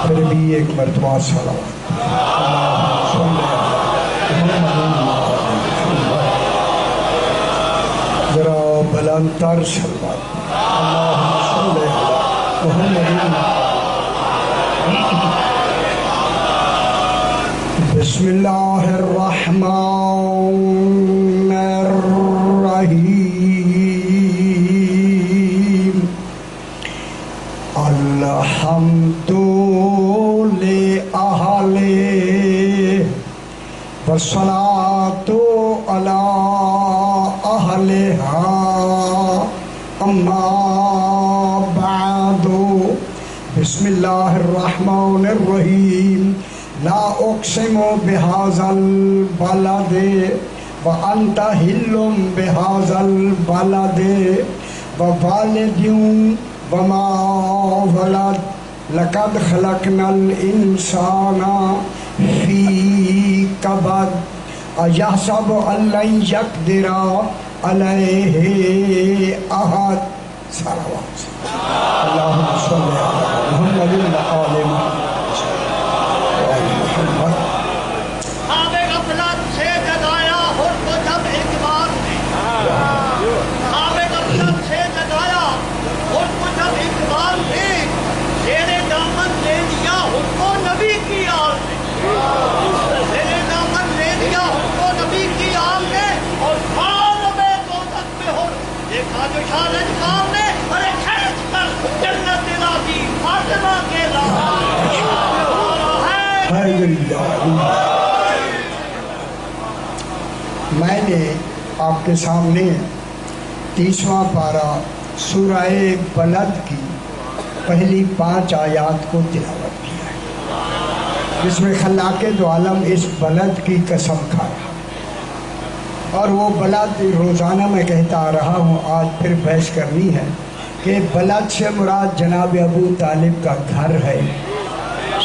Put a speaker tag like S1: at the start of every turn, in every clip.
S1: پھر بھی ایک مرتبہ صلوات ذرا بلند تر صلوات بسم اللہ الرحمن الرحیم الحمد لأہل والصلاة علی اہلہا اما بعد بسم اللہ الرحمن الرحیم لا اقسم بهذا البلد وانت حل بهذا البلد ووالد وما ولد لقد خلقنا الانسان فی کبد ایحسب ان لن یقدر علیہ احد صلوات اللہم صلی علی محمد وآل محمد میں نے آپ کے سامنے 30واں پارہ سورہ بلد کی پہلی 5 آیات کو تلاوت کیا ہے، جس میں خلاق دو عالم اس بلد کی قسم کھا رہا، اور وہ بلد روزانہ میں کہتا آ رہا ہوں، آج پھر بحث کرنی ہے کہ بلد سے مراد جناب ابو طالب کا گھر ہے،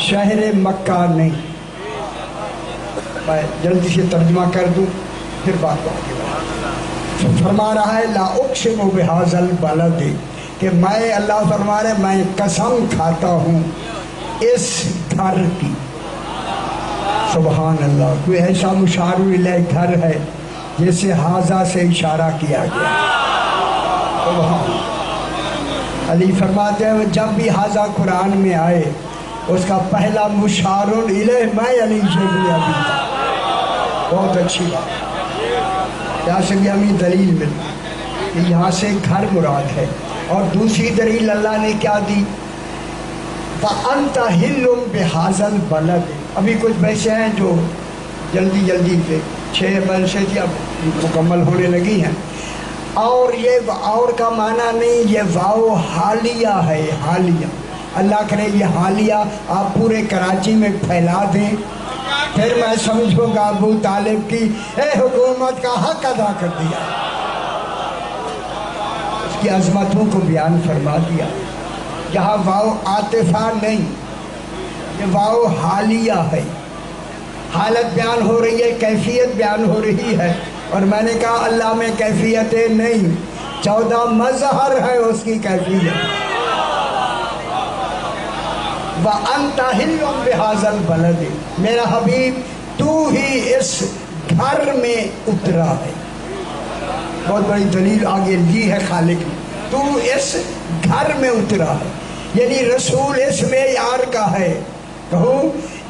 S1: شہر مکہ نہیں۔ میں جلدی سے ترجمہ کر دوں پھر بات کو آگے بڑھا۔ فرما رہا ہے لا اقسم بهذا البلد، کہ میں اللہ فرما رہے میں قسم کھاتا ہوں اس گھر کی۔ سبحان اللہ، کوئی ایسا مشار الیہ گھر ہے جیسے حاضہ سے اشارہ کیا گیا۔ سبحان علی فرماتے ہیں جب بھی حاضہ قرآن میں آئے اس کا پہلا مشار الیہ میں علی شیخ ابھی تھا۔ بہت اچھی بات، یہاں سے بھی ہمیں دلیل ملتی کہ یہاں سے گھر مراد ہے۔ اور دوسری دلیل اللہ نے کیا دی؟ وَأَنْتَ حِلٌّ بِهَذَا الْبَلَدِ۔ ابھی کچھ بحثیں ہیں جو جلدی پہ 6 بحثیں تھی اب مکمل ہونے لگی ہیں، اور یہ اور کا معنی نہیں، یہ واو حالیہ ہے، حالیہ۔ اللہ کرے یہ حالیہ آپ پورے کراچی میں پھیلا دیں، پھر میں سمجھوں گا ابو طالب کی حکومت کا حق ادا کر دیا، اس کی عظمتوں کو بیان فرما دیا۔ یہاں واو عاطفہ نہیں، یہ واو حالیہ ہے، حالت بیان ہو رہی ہے، کیفیت بیان ہو رہی ہے۔ اور میں نے کہا اللہ میں کیفیتیں نہیں، 14 مظہر ہے اس کی کیفیت۔ وَأَنْتَ حِلٌّ بِهَذَا الْبَلَدِ، میرا حبیب تو ہی اس گھر میں اترا ہے۔ بہت بڑی دلیل آگے دی ہے خالق نے، تو اس گھر میں اترا ہے، یعنی رسول اس معیار کا ہے، کہوں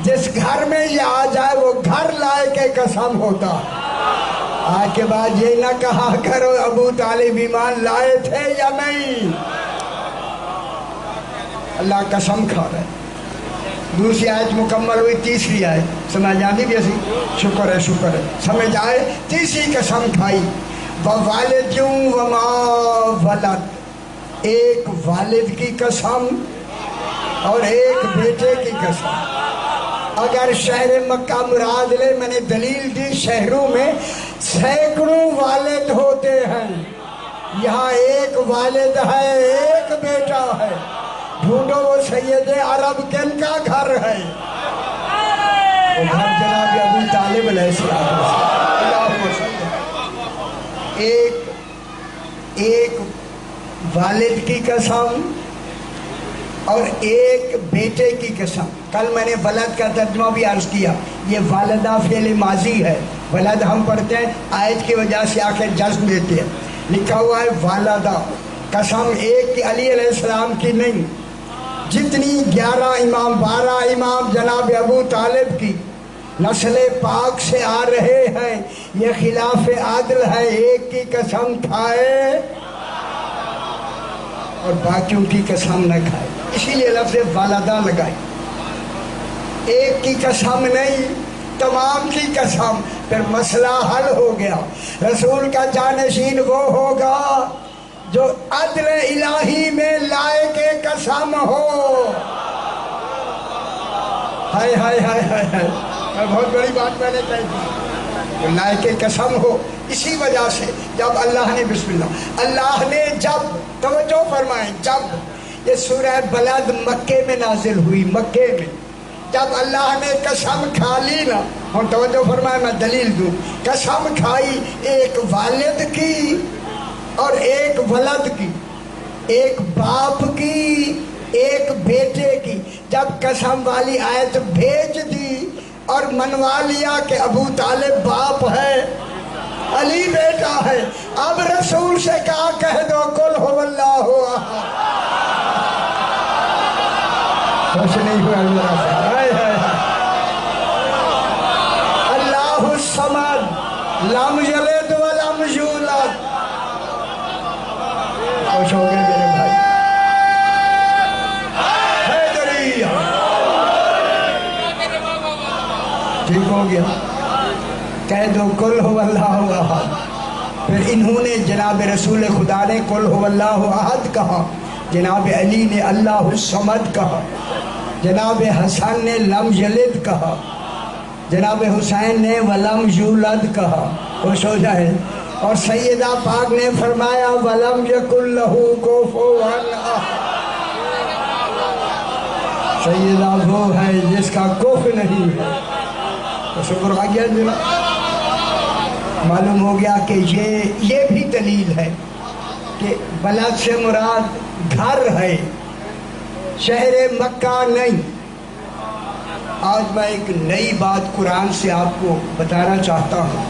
S1: جس گھر میں یہ آ جائے وہ گھر لائے کے قسم ہوتا۔ آج کے بعد یہ نہ کہا کرو ابو طالب ایمان لائے تھے یا نہیں، اللہ قسم کھا رہے۔ دوسری آیت مکمل ہوئی، تیسری آیت سمجھ جاندی بھی ایسی، شکر ہے سمجھ آئے۔ تیسری قسم کھائی وَوَالِدٍ وَمَا وَلَدَ، ایک والد کی قسم اور ایک بیٹے کی قسم۔ اگر شہر مکہ مراد لے، میں نے دلیل دی، شہروں میں سینکڑوں والد ہوتے ہیں، یہاں ایک والد ہے، ایک بیٹا ہے، ڈھونڈو وہ سید عرب کن کا گھر ہے؟ وہ گھر جناب ابو طالب علیہ السلام۔ ایک والد کی قسم اور ایک بیٹے کی قسم۔ کل میں نے ولد کا ترجمہ بھی عرض کیا، یہ والدہ فعل ماضی ہے، ولد ہم پڑھتے ہیں آیت کی وجہ سے آخر جزم دیتے ہیں، لکھا ہوا ہے والدہ۔ قسم ایک کی علی علیہ السلام کی نہیں، جتنی 11 امام 12 امام جناب ابو طالب کی نسل پاک سے آ رہے ہیں، یہ خلاف عادل ہے، ایک کی قسم کھائے اور باقیوں کی قسم نہ کھائے، اسی لیے لفظ والدہ لگائی۔ ایک کی قسم نہیں، تمام کی قسم، پھر مسئلہ حل ہو گیا۔ رسول کا جانشین وہ ہوگا جو عدل الہی میں لائق قسم ہو۔ ہائے ہائے ہائے ہائے ہائے، بہت بڑی بات میں نے کہی تھی، لائق قسم ہو۔ اسی وجہ سے جب اللہ نے بسم اللہ نے جب توجہ فرمائیں، جب یہ سورہ بلد مکے میں نازل ہوئی، مکے میں جب اللہ نے قسم کھا لی نا، اور توجہ فرمائیں میں دلیل دوں، قسم کھائی ایک والد کی اور ایک ولد کی، ایک باپ کی ایک بیٹے کی، جب قسم والی آیت بھیج دی اور منوا لیا کہ ابو طالب باپ ہے، علی بیٹا ہے، اب رسول سے کہا کہہ دو قل هو اللہ احد۔ خوش نہیں ہوا اللہ الصمد لم یلد ولم یولد۔ خوش ہو گئے میرے بھائی؟ حیدری ٹھیک ہو گیا، کہہ دو قل هو اللہ احد۔ پھر انہوں نے جناب رسول خدا نے قل هو اللہ احد کہا، جناب علی نے اللہ الصمد کہا، جناب حسن نے لم یلد کہا، جناب حسین نے ولم یولد کہا۔ خوش ہو جائے۔ اور سیدہ پاک نے فرمایا ولم یکن لہ کفوا احد۔ سیدہ وہ ہے جس کا کف نہیں ہے۔ تو شکر آ گیا جناب، معلوم ہو گیا کہ یہ بھی دلیل ہے کہ بلد سے مراد گھر ہے، شہر مکہ نہیں۔ آج میں ایک نئی بات قرآن سے آپ کو بتانا چاہتا ہوں۔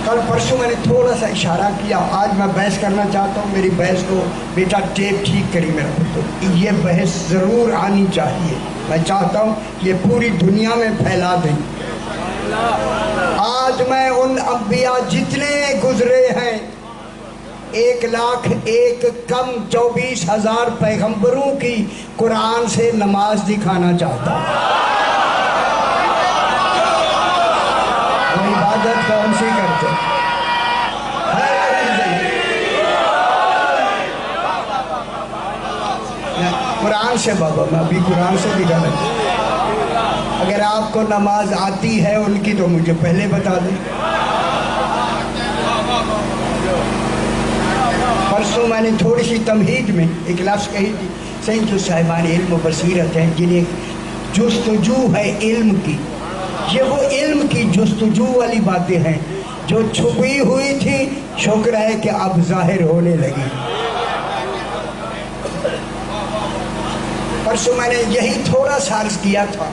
S1: کل پرسوں میں نے تھوڑا سا اشارہ کیا، آج میں بحث کرنا چاہتا ہوں۔ میری بحث کو بیٹا ٹیپ ٹھیک کری میرا پتر، یہ بحث ضرور آنی چاہیے، میں چاہتا ہوں کہ یہ پوری دنیا میں پھیلا دیں۔ آج میں ان انبیاء جتنے گزرے ہیں، 1,01,000 کم 24,000 پیغمبروں کی قرآن سے نماز دکھانا چاہتا ہوں۔ وہ عبادت کون سی کرتے ہیں؟ قرآن سے بابا، میں ابھی قرآن سے دکھانا چاہتا ہوں۔ اگر آپ کو نماز آتی ہے ان کی تو مجھے پہلے بتا دیں۔ پرسوں میں نے تھوڑی سی تمہید میں ایک لفظ کہی تھی، سینکڑوں صاحبان علم و بصیرت ہیں جنہیں جستجو ہے علم کی، یہ وہ علم کی جستجو والی باتیں ہیں جو چھپی ہوئی تھی، شکر ہے کہ اب ظاہر ہونے لگی۔ پرسوں میں نے یہی تھوڑا سا عرض کیا تھا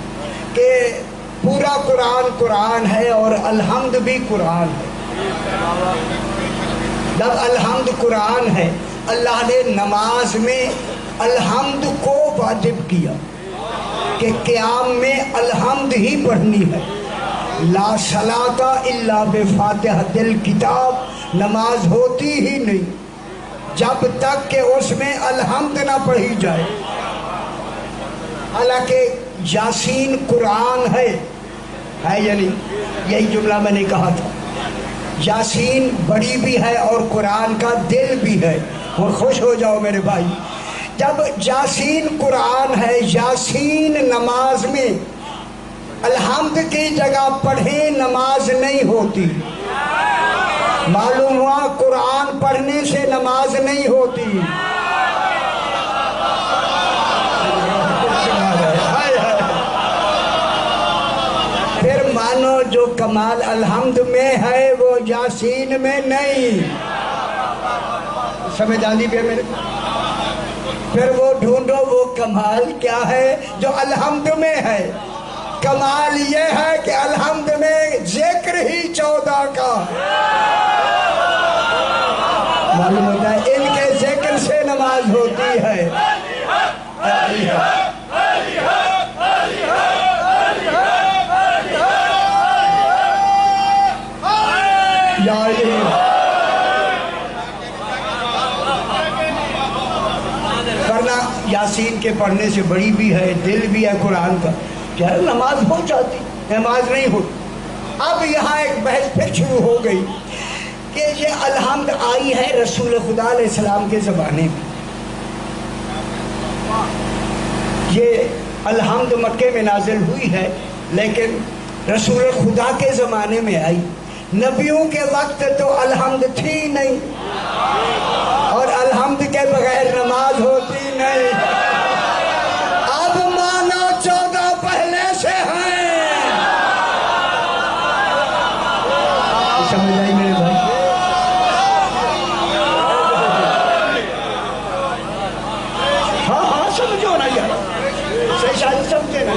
S1: کہ پورا قرآن قرآن ہے اور الحمد بھی قرآن ہے۔ جب الحمد قرآن ہے، اللہ نے نماز میں الحمد کو واجب کیا کہ قیام میں الحمد ہی پڑھنی ہے۔ لا صلاۃ الا بفاتحۃ الکتاب، نماز ہوتی ہی نہیں جب تک کہ اس میں الحمد نہ پڑھی جائے۔ حالانکہ یاسین قرآن ہے یا نہیں؟ یہی جملہ میں نے کہا تھا، یاسین بڑی بھی ہے اور قرآن کا دل بھی ہے۔ اور خوش ہو جاؤ میرے بھائی، جب یاسین قرآن ہے، یاسین نماز میں الحمد کی جگہ پڑھیں نماز نہیں ہوتی. معلوم ہوا قرآن پڑھنے سے نماز نہیں ہوتی. پھر مانو جو کمال الحمد میں ہے وہ یاسین میں نہیں. سمجھ آندی پہ میرے کو؟ پھر وہ ڈھونڈو وہ کمال کیا ہے جو الحمد میں ہے. کمال یہ ہے کہ الحمد میں ذکر ہی 14 کا. معلوم ہوتا ہے ان کے ذکر سے نماز ہوتی ہے. ورنہ یاسین کے پڑھنے سے بڑی بھی ہے، دل بھی ہے قرآن کا. کیا نماز ہو جاتی، نماز نہیں ہوتی. اب یہاں ایک بحث پھر شروع ہو گئی کہ یہ الحمد آئی ہے رسول خدا علیہ السلام کے زمانے میں. یہ الحمد مکے میں نازل ہوئی ہے لیکن رسول خدا کے زمانے میں آئی. نبیوں کے وقت تو الحمد تھی نہیں اور الحمد کے بغیر نماز ہوتی نہیں. اب مانا 14 پہلے سے ہیں. سمجھ آئی میرے بھائی؟ ہاں سمجھو نا یار، صحیح شاید سمجھے نا.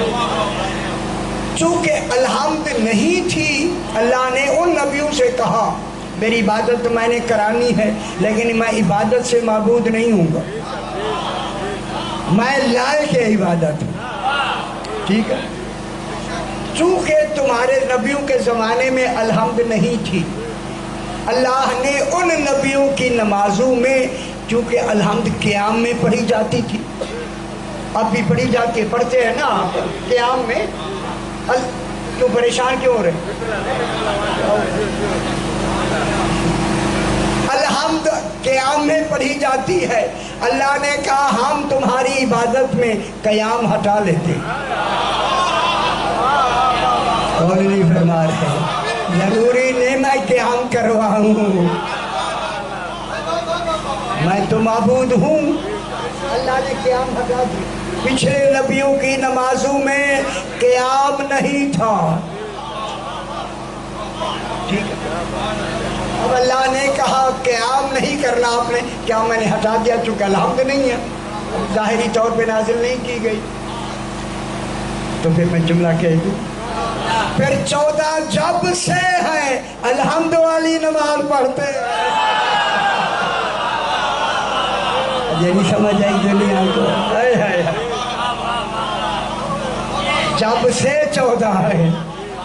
S1: چونکہ الحمد نہیں تھی اللہ نے ان نبیوں سے کہا میری عبادت تو میں نے کرانی ہے لیکن میں عبادت سے معبود نہیں ہوں گا، میں لائق عبادت ہوں. ٹھیک ہے. چونکہ تمہارے نبیوں کے زمانے میں الحمد نہیں تھی، اللہ نے ان نبیوں کی نمازوں میں چونکہ الحمد قیام میں پڑھی جاتی تھی، اب بھی پڑھی جاتی ہے، پڑھتے ہیں نا قیام میں. کیوں پریشان کیوں ہو رہے؟ الحمد قیام میں پڑھی جاتی ہے. اللہ نے کہا ہم تمہاری عبادت میں قیام ہٹا لیتے. اور نہیں فرما رہے ضروری نہیں میں قیام کرواؤں، میں تو معبود ہوں. اللہ نے قیام ہٹا دی. پچھلے نبیوں کی نمازوں میں قیام نہیں تھا. ٹھیک ہے. اب اللہ نے کہا قیام نہیں کرنا آپ نے، کیا میں نے ہٹا دیا چونکہ الحمد نہیں ہے، ظاہری طور پہ نازل نہیں کی گئی. تو پھر میں جملہ کہہ دوں، پھر 14 جب سے ہیں الحمد والی نماز پڑھتے. یہ نہیں سمجھ آئی دنیا کو؟ جب سے 14 ہے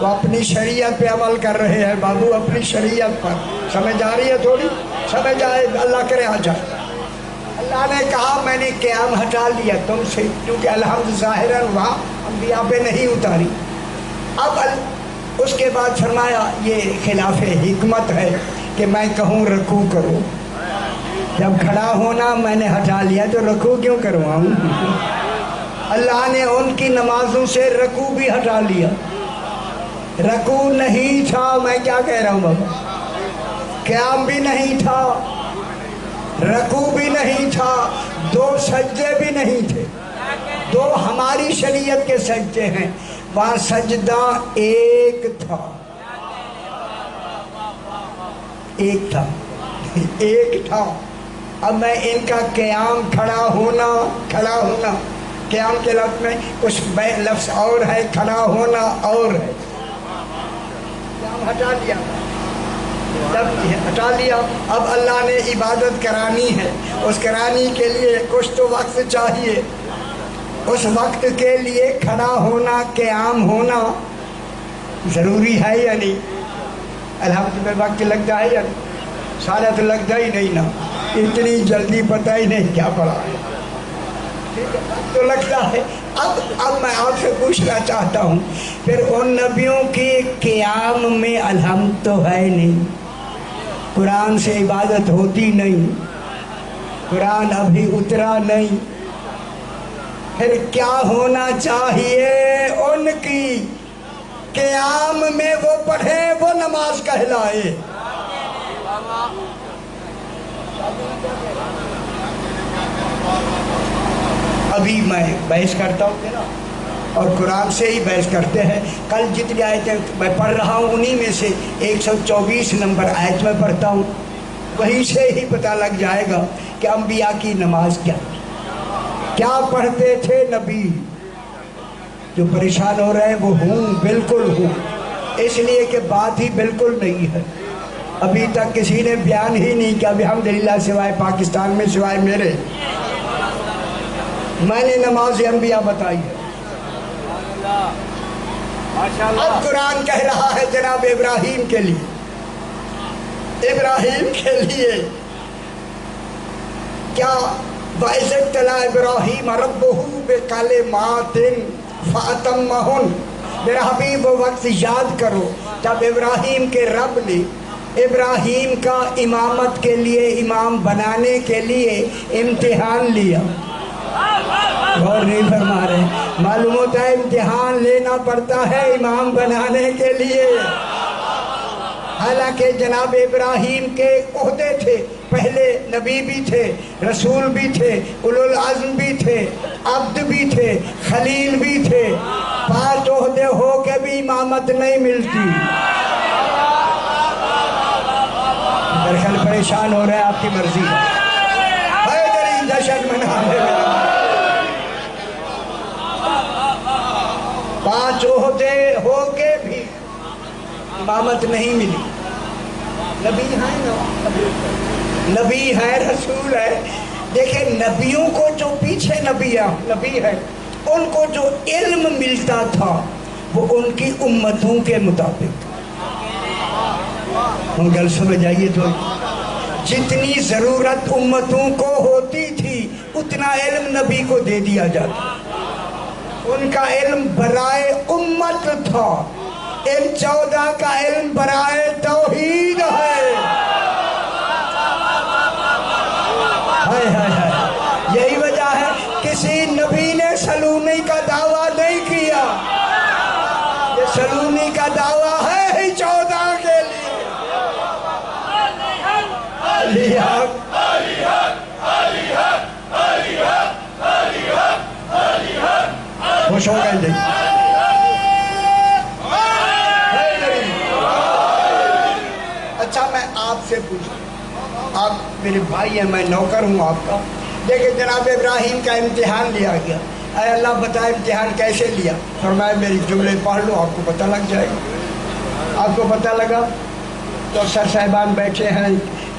S1: وہ اپنی شریعت پہ عمل کر رہے ہیں بابو، اپنی شریعت پر. سمجھ آ رہی ہے؟ تھوڑی سمجھ آئے، اللہ کرے آ جائے. اللہ نے کہا میں نے قیام ہٹا لیا تم سے کیونکہ الحمد ظاہراً وہاں انبیاء پہ نہیں اتاری. اب اس کے بعد فرمایا یہ خلاف حکمت ہے کہ میں کہوں رکوع کرو، جب کھڑا ہونا میں نے ہٹا لیا تو رکوع کیوں کرواؤں. اللہ نے ان کی نمازوں سے رکوع بھی ہٹا لیا. رکوع نہیں تھا، میں کیا کہہ رہا ہوں بابا، قیام بھی نہیں تھا، رکوع بھی نہیں تھا، 2 سجدے بھی نہیں تھے. 2 ہماری شریعت کے سجدے ہیں، وہاں سجدہ ایک تھا. ایک تھا. اب میں ان کا قیام کھڑا ہونا قیام کے لفظ میں کچھ لفظ اور ہے، کھڑا ہونا اور ہے. قیام ہٹا لیا. اب اللہ نے عبادت کرانی ہے، اس کرانی کے لیے کچھ تو وقت چاہیے. اس وقت کے لیے کھڑا ہونا، قیام ہونا ضروری ہے یا نہیں؟ الحمد میں وقت لگتا ہے یا نہیں؟ سارا تو لگتا ہی نہیں نا، اتنی جلدی پتہ ہی نہیں کیا پڑا ہے. تو لگتا ہے. اب میں آپ سے پوچھنا چاہتا ہوں پھر ان نبیوں کے قیام میں الحمد تو ہے نہیں، قرآن سے عبادت ہوتی نہیں، قرآن ابھی اترا نہیں، پھر کیا ہونا چاہیے ان کی قیام میں وہ پڑھے وہ نماز کہلائے۔ ابھی میں بحث کرتا ہوں نا، اور قرآن سے ہی بحث کرتے ہیں۔ کل جتنی آیتیں میں پڑھ رہا ہوں انہی میں سے 124 نمبر آیت میں پڑھتا ہوں، وہیں سے ہی پتہ لگ جائے گا کہ انبیاء کی نماز کیا پڑھتے تھے نبی۔ جو پریشان ہو رہے ہیں وہ ہوں، بالکل ہوں، اس لیے کہ بات ہی بالکل نہیں ہے۔ ابھی تک کسی نے بیان ہی نہیں کیا الحمدللہ، سوائے پاکستان میں، سوائے میرے، میں نے نماز انبیاء بتائی ہے۔ اب قرآن کہہ رہا ہے جناب ابراہیم کے لیے، ابراہیم کے لیے کیا، وَإِذِ ابْتَلَىٰ إِبْرَاهِيمَ رَبُّهُ بِكَلِمَاتٍ فَأَتَمَّهُنَّ۔ میرا حبیب وہ وقت یاد کرو جب ابراہیم کے رب نے ابراہیم کا امامت کے لیے، امام بنانے کے لیے امتحان لیا۔ غور نہیں فرما رہے، معلوم ہوتا ہے امتحان لینا پڑتا ہے امام بنانے کے لیے۔ حالانکہ جناب ابراہیم کے عہدے تھے، پہلے نبی بھی تھے، رسول بھی تھے، اولو العزم بھی تھے، عبد بھی تھے، خلیل بھی تھے، 5 عہدے ہو کے بھی امامت نہیں ملتی۔ درخل پریشان ہو رہے ہیں، آپ کی مرضی ہے، حیدری جشن منانے میں 5 عہدے ہو کے بھی امامت نہیں ملی۔ نبی ہیں نا، نبی ہے، رسول ہے۔ دیکھیں نبیوں کو جو پیچھے نبی ہے، ان کو جو علم ملتا تھا وہ ان کی امتوں کے مطابق۔ ہم گل سمجھ آئیے تو، جتنی ضرورت امتوں کو ہوتی تھی اتنا علم نبی کو دے دیا جاتا۔ ان کا علم برائے امت تھا، ان 14 کا علم برائے توحید ہے۔ یہی وجہ ہے کسی نبی نے سلونی کا دعویٰ نہیں کیا، یہ سلونی کا دعویٰ ہے ہی 14 کے لیے۔ علی حق، علی حق، علی حق، علی حق، علی حق، علی حق۔ خوش ہو گئے جی؟ اچھا میں آپ سے پوچھوں، آپ میرے بھائی ہیں، میں نوکر ہوں آپ کا۔ دیکھیں جناب ابراہیم کا امتحان لیا گیا، اے اللہ بتا امتحان کیسے لیا؟ فرمایا میری جملے پڑھ لو، آپ کو پتہ لگ جائے گا۔ آپ کو پتہ لگا تو سر صاحبان بیٹھے ہیں،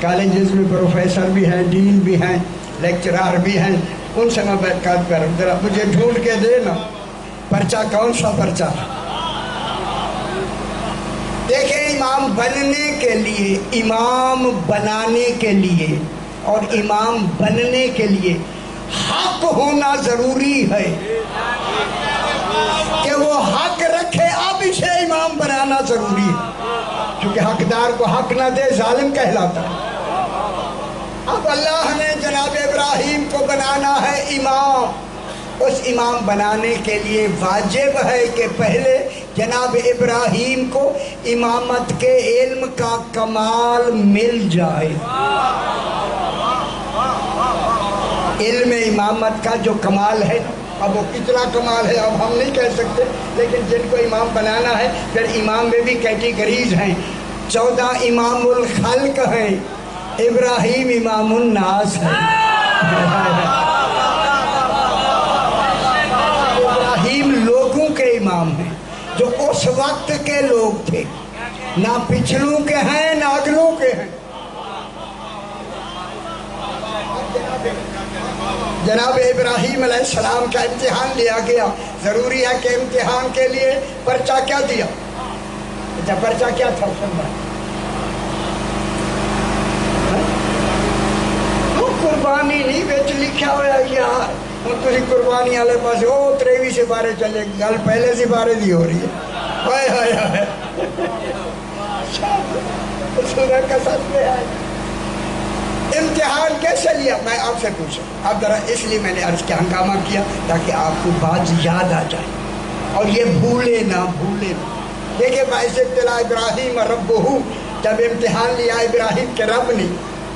S1: کالجز میں پروفیسر بھی ہیں، ڈین بھی ہیں، لیکچرار بھی ہیں، ان سے میں بیٹھ کر ذرا مجھے ڈھونڈ کے دینا پرچہ کون سا پرچہ۔ دیکھیں امام بننے کے لیے، امام بنانے کے لیے اور امام بننے کے لیے حق ہونا ضروری ہے کہ وہ حق رکھے، اب اسے امام بنانا ضروری ہے، کیونکہ حقدار کو حق نہ دے ظالم کہلاتا ہے۔ اب اللہ نے جناب ابراہیم کو بنانا ہے امام، اس امام بنانے کے لیے واجب ہے کہ پہلے جناب ابراہیم کو امامت کے علم کا کمال مل جائے۔ علم امامت کا جو کمال ہے، اب وہ کتنا کمال ہے اب ہم نہیں کہہ سکتے، لیکن جن کو امام بنانا ہے، پھر امام میں بھی کیٹیگریز ہیں۔ 14 امام الخلق ہیں، ابراہیم امام الناس ہے۔ ابراہیم لوگوں کے امام ہیں، جو اس وقت کے لوگ تھے، نہ پچھلوں کے ہیں نہ اگلوں کے ہیں۔ جناب ابراہیم علیہ السلام کا امتحان لیا گیا، ضروری ہے کہ امتحان کے لیے پرچہ کیا دیا؟ اچھا پرچہ کیا تھا؟ قربانی نہیں بیچ لکھا ہوا یار، ہوں تھی قربانی والے پاس وہ 23 سپارے چلے، گل پہلے سپارے دی ہو رہی ہے۔ ہائے ہائے ہائے، سورہ کا سچ میں آئے۔ امتحان کیسے لیا؟ میں آپ سے پوچھوں، اب ذرا اس لیے میں نے عرض کیا، ہنگامہ کیا تاکہ آپ کو بات یاد آ جائے اور یہ بھولے نہ۔ دیکھیں باعث ابتلا ابراہیم ربہ، جب امتحان لیا ابراہیم کے رب نے،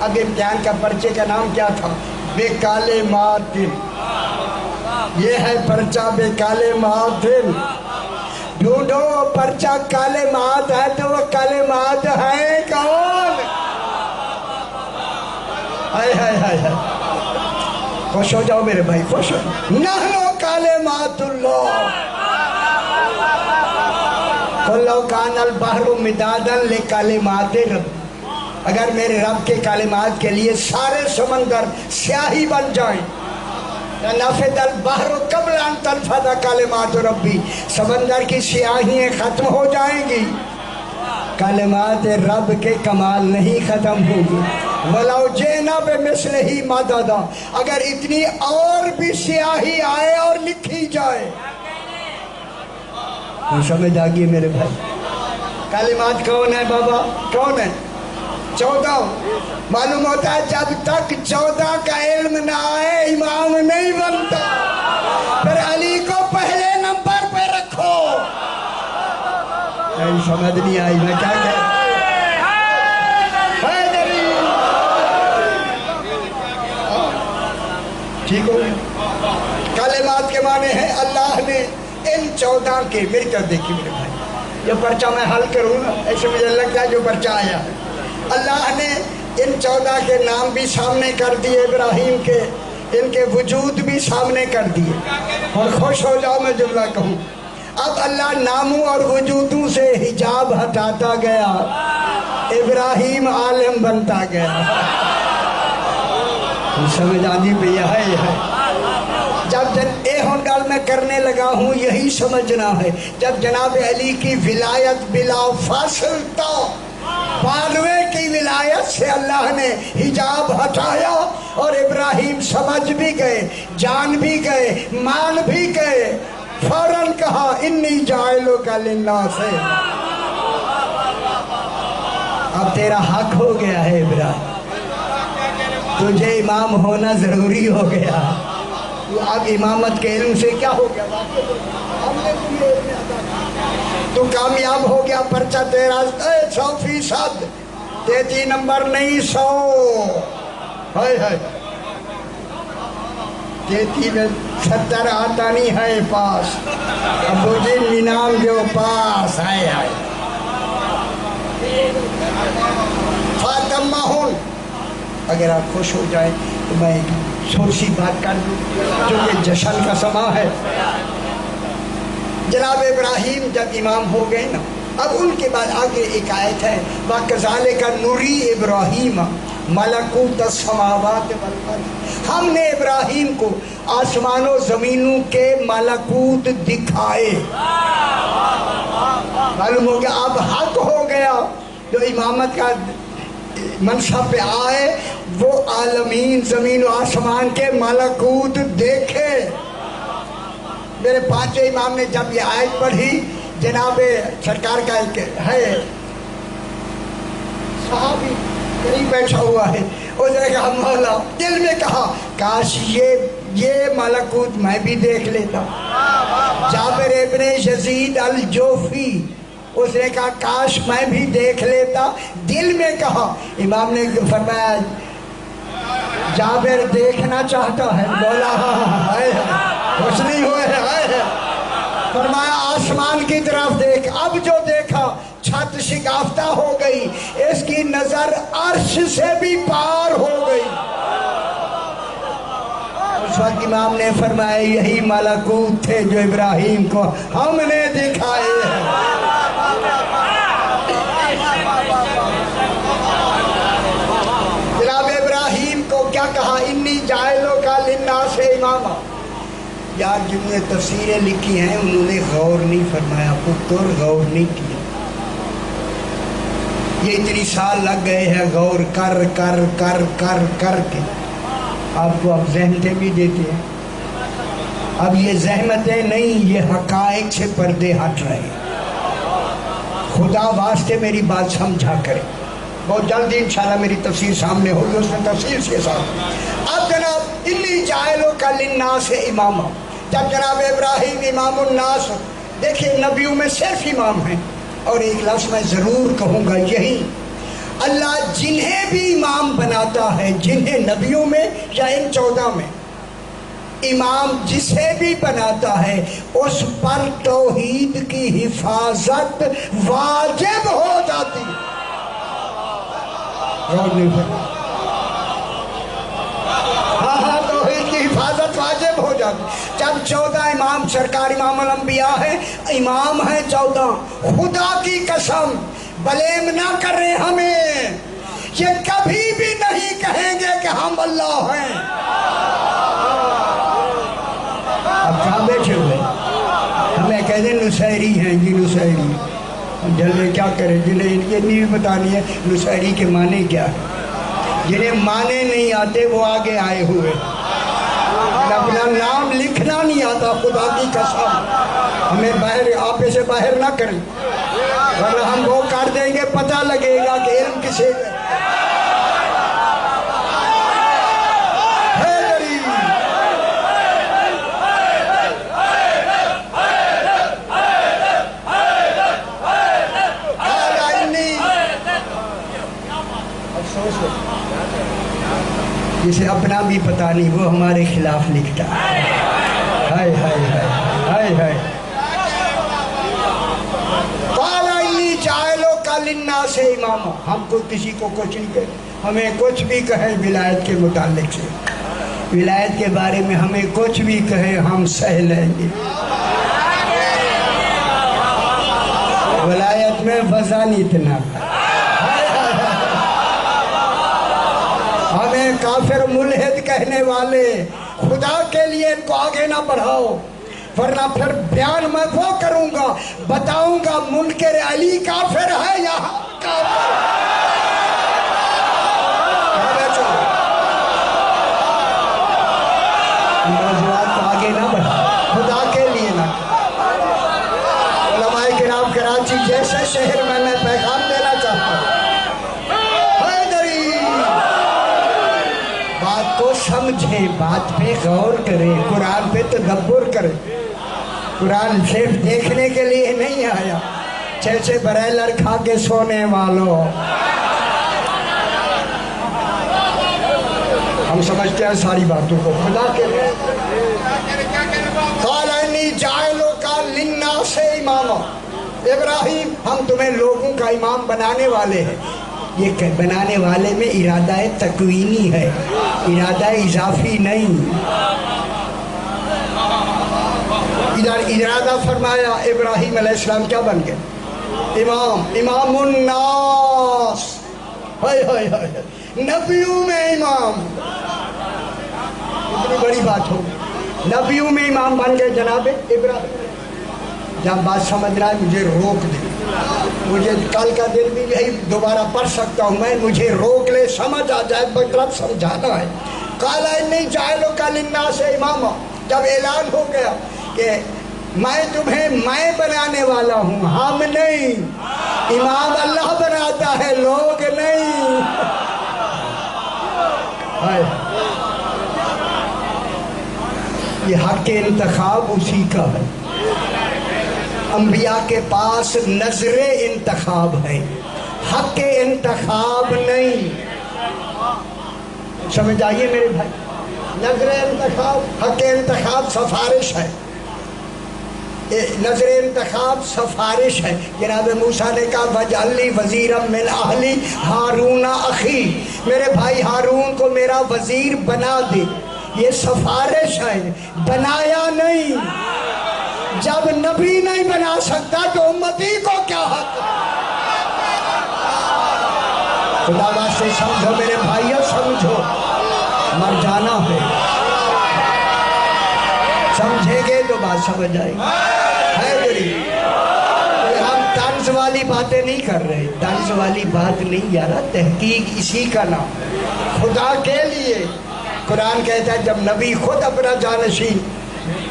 S1: اب امتحان کا پرچے کا نام کیا تھا؟ بے کلمات، یہ ہے پرچہ بے کلمات۔ ڈھونڈو پرچہ کلمات ہے تو وہ کلمات ہیں کون؟ ہائے ہائے ہائے ہائے، خوش ہو جاؤ میرے بھائی، خوش ہو۔ نحنو کلمات اللہ، قل لو کان البحر مدادا لکلمات رب، اگر میرے رب کے کلمات کے لیے سارے سمندر سیاہی بن جائیں، نفد البحر قبل ان تنفد کلمات ربی، سمندر کی سیاہیاں ختم ہو جائیں گی، کلمات رب کے کمال نہیں ختم ہوگی۔ وَلَوْ جِئْنَا بِمِثْلِهِ مَدَدًا، اگر اتنی اور بھی سیاہی آئے اور لکھی جائے۔ سمجھ آگئی میرے بھائی؟ کلمات کون ہے بابا؟ کون ہے؟ 14۔ معلوم ہوتا ہے جب تک 14 کا علم نہ آئے امام نہیں بنتا۔ پھر علی کو پہلے نمبر پہ رکھو۔ سمجھ نہیں آئی میں کیا کہہ رہا؟ ٹھیک ہو گیا؟ کلمات کے معنی ہیں اللہ نے ان 14 کے، میری طرف دیکھیے میرے بھائی، جو پرچہ میں حل کروں نا، ایسے مجھے لگتا ہے جو پرچہ آیا ہے، اللہ نے ان 14 کے نام بھی سامنے کر دیے ابراہیم کے، ان کے وجود بھی سامنے کر دیے۔ اور خوش ہو جاؤ میں جملہ کہوں، اب اللہ ناموں اور وجودوں سے حجاب ہٹاتا گیا، ابراہیم عالم بنتا گیا۔ سمجھ آنی پہ یہ ہے۔ جب اے ہنگال میں کرنے لگا ہوں یہی سمجھنا ہے، جب جناب علی کی ولایت بلا فاصل تا، 92 کی ولایت سے اللہ نے حجاب ہٹایا اور ابراہیم سمجھ بھی گئے، جان بھی گئے، مان بھی گئے، فوراً کہا انی جاعلک للناس، اب تیرا حق ہو گیا ہے ابراہیم، تجھے امام ہونا ضروری ہو گیا۔ تو اب امامت کے علم سے کیا ہو گیا؟ تو کامیاب ہو گیا، پرچہ تیرا 100%، 33 نمبر نہیں 100۔ ہائے ہائے، 33 میں 70 آتا نہیں ہے پاس، ابو جی نینام جو پاس ہے۔ فاطمہ ہوں، اگر آپ خوش ہو جائیں تو میں ایک چھوٹی سی بات کر دوں جو کہ جشن کا سما ہے۔ جناب ابراہیم جب امام ہو گئے نا، اب ان کے بعد آگے ایک آیت ہے، وَكَذَلِكَ نُرِي إِبْرَاهِيمَ مَلَكُوتَ السَّمَاوَاتِ وَالْأَرْضِ، ہم نے ابراہیم کو آسمان و زمینوں کے ملکوت دکھائے۔ معلوم ہو گیا اب حق ہو گیا، جو امامت کا منصب پہ آئے وہ عالمین زمین و آسمان کے ملکوت دیکھے۔ میرے 5 امام نے جب یہ آیت پڑھی، جناب سرکار کا ایک ہے صحابی قریب بیٹھا ہوا ہے، اس نے کہا مولا، دل میں کہا کاش یہ ملکوت میں بھی دیکھ لیتا۔ جابر ابن یزید الجوفی، اس نے کہا کاش میں بھی دیکھ لیتا، دل میں کہا۔ امام نے فرمایا جابر دیکھنا چاہتا ہے؟ بولا ہائے خوش نہیں ہوئے؟ ہائے، فرمایا آسمان کی طرف دیکھ۔ اب جو دیکھا چھت شکافتہ ہو گئی، اس کی نظر عرش سے بھی پار ہو گئی۔ اس وقت امام نے فرمایا یہی ملکوت تھے جو ابراہیم کو ہم نے دکھائے ہیں۔ جناب ابراہیم کو کیا کہا؟ انی جاعلک للناس اماما۔ یار جنہوں نے تفسیریں لکھی ہیں انہوں نے غور نہیں فرمایا، پتر غور نہیں کیا۔ یہ اتنی سال لگ گئے ہیں غور کر کر کر کر کر کے، آپ کو اب زحمتیں بھی دیتے ہیں۔ اب یہ زحمتیں نہیں، یہ حقائق سے پردے ہٹ رہے ہیں۔ خدا واسطے میری بات سمجھا کرے، بہت جلدی انشاءاللہ میری تفسیر سامنے ہوگی، اس میں تفسیر کے ساتھ۔ اب جناب انی جاعلک للناس اماما، جب جناب ابراہیم امام الناس، دیکھیں نبیوں میں صرف امام ہیں، اور ایک لفظ میں ضرور کہوں گا یہی، اللہ جنہیں بھی امام بناتا ہے، جنہیں نبیوں میں یا ان 14 میں، امام جسے بھی بناتا ہے اس پر توحید کی حفاظت واجب ہو جاتی ہے۔ ہاں توحید کی حفاظت واجب ہو جاتی ہے۔ جب 14 امام سرکار امام الانبیاء ہیں، امام ہیں 14، خدا کی قسم بلیم نہ کریں ہمیں، یہ کبھی بھی نہیں کہیں گے کہ ہم اللہ ہیں۔ اب کہاں بیٹھے ہوئے ہمیں کہہ دیں نصیری ہیں جی، نصیری جلے کیا کریں، جنہیں یہ نہیں بتانی ہے نصیری کے معنی کیا ہے، جنہیں معنی نہیں آتے وہ آگے آئے ہوئے، اپنا نام لکھنا نہیں آتا، خدا کی قسم ہمیں باہر آپے سے باہر نہ کریں، ورنہ ہم وہ کر دیں گے پتہ لگے گا کہ علم کسے ہے۔ جسے اپنا بھی پتہ نہیں وہ ہمارے خلاف لکھتا ہے۔ ہائے ہائے ہائے ہائے ہائے۔ قال انی جاعلک للناس اماما، ہم کو کسی کو کچھ نہیں کہے، ہمیں کچھ بھی کہے ولایت کے متعلق سے، ولایت کے بارے میں ہمیں کچھ بھی کہے ہم سہ لیں گے۔ ولایت میں وزن اتنا، ہمیں کافر ملحد کہنے والے خدا کے لیے ان کو آگے نہ بڑھاؤ، ورنہ پھر بیان میں وہ کروں گا، بتاؤں گا منکر علی کافر ہے یا کافر۔ موضوعات کو آگے نہ بڑھا، خدا کے لیے نہ۔ علماء کرام کراچی جیسے شہر میں پیغام دینا چاہتا ہوں، بات کو سمجھے، بات پہ غور کرے، قرآن پہ تدبر کرے۔ قرآن صرف دیکھنے کے لیے نہیں آیا، جیسے برائلر کھا کے سونے والوں، ہم سمجھتے ہیں ساری باتوں کو خدا کے لیے۔ قال انی جاعلک للناس اماما، ابراہیم ہم تمہیں لوگوں کا امام بنانے والے ہیں۔ یہ بنانے والے میں ارادہ تکوینی ہے، ارادہ اضافی نہیں۔ ادھر ارادہ فرمایا ابراہیم علیہ السلام کیا بن گئے؟ امام الناس، ہائے ہائے ہائے، نبیوں میں امام، اتنی بڑی بات ہو، نبیوں میں امام بن گئے جناب ابراہیم۔ جب بات سمجھ رہا ہے مجھے روک دے، مجھے کل کا دن بھی یہی دوبارہ پڑھ سکتا ہوں میں، مجھے روک لے، سمجھ آ جائے، مطلب سمجھانا ہے۔ قال انی جاعلک للناس اماما، جب اعلان ہو گیا کہ میں تمہیں میں بنانے والا ہوں، ہم نہیں، امام اللہ بناتا ہے لوگ نہیں۔ یہ حق انتخاب اسی کا ہے، انبیاء کے پاس نظر انتخاب ہے، حق انتخاب نہیں۔ سمجھ آئیے میرے بھائی، نظر انتخاب، حق انتخاب سفارش ہے، نظر انتخاب سفارش ہے۔ جناب موسیٰ نے کہا وَاجْعَلْ لِي وَزِيرًا مِّنْ أَهْلِي ہارون اخی، میرے بھائی ہارون کو میرا وزیر بنا دے، یہ سفارش ہے، بنایا نہیں۔ جب نبی نہیں بنا سکتا تو امتی کو کیا حق؟ خدا واسطے سمجھو میرے بھائیو، سمجھو، مر جانا ہے، سمجھیں گے تو بات سمجھ آئے گی۔ ہم طنز والی باتیں نہیں کر رہے، طنز والی بات نہیں یارا، تحقیق اسی کا نام، خدا کے لیے۔ قرآن کہتا ہے جب نبی خود اپنا جانشین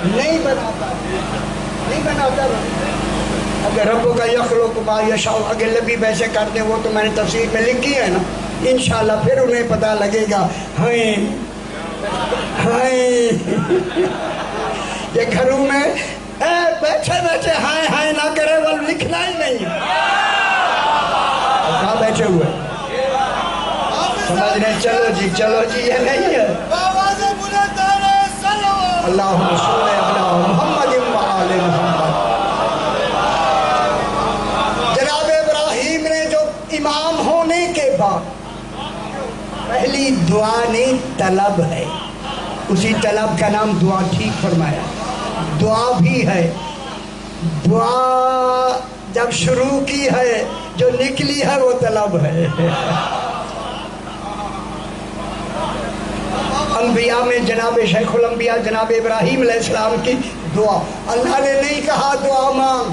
S1: نہیں بناتا، نہیں بناتا، اگر رب کا یخلق ما یشاء، اگر نبی ویسے کر دیں، وہ تو میں نے تفسیر میں لکھی ہے نا، انشاءاللہ پھر انہیں پتہ لگے گا۔ ہائیں یہ گھروں میں بیٹھے بیٹھے ہائے ہائے نہ کرے وہ لکھنا ہی نہیں. کہاں بیٹھے ہوئے سمجھ رہے چلو جی یہ نہیں ہے. اللہم صلی علی محمد وآل محمد. جناب ابراہیم نے جو امام ہونے کے بعد پہلی دعا نہیں طلب ہے، اسی طلب کا نام دعا، ٹھیک فرمایا. دعا بھی ہے. دعا جب شروع کی ہے جو نکلی ہے وہ طلب ہے. انبیاء میں جناب شیخ الانبیاء جناب ابراہیم علیہ السلام کی دعا، اللہ نے نہیں کہا دعا مانگ،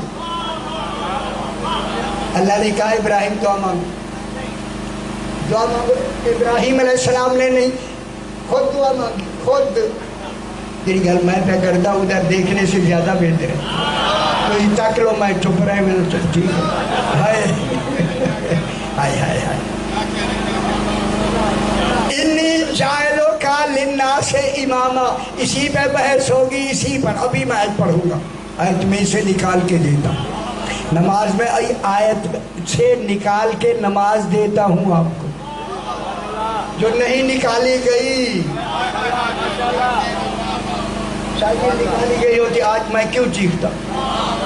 S1: اللہ نے کہا ابراہیم دعا مانگ، دعا مانگو. ابراہیم علیہ السلام نے نہیں، خود دعا مانگی. خود تیری گل میں پہ کرتا ادھر دیکھنے سے زیادہ بہتر ہے. تو یہ تک لو میں چپ رہے میں نے ٹھیک ہے. ہائے ہائے ہائے ہائے. انی جائلوں کا للناس اماما، اسی پہ بحث ہوگی، اسی پر ابھی میں آیت پڑھوں گا. آیت میں سے نکال کے دیتا ہوں، نماز میں آیت سے نکال کے نماز دیتا ہوں آپ کو. جو نہیں نکالی گئی شاید نکالی گئی ہوتی آج میں کیوں چیختا،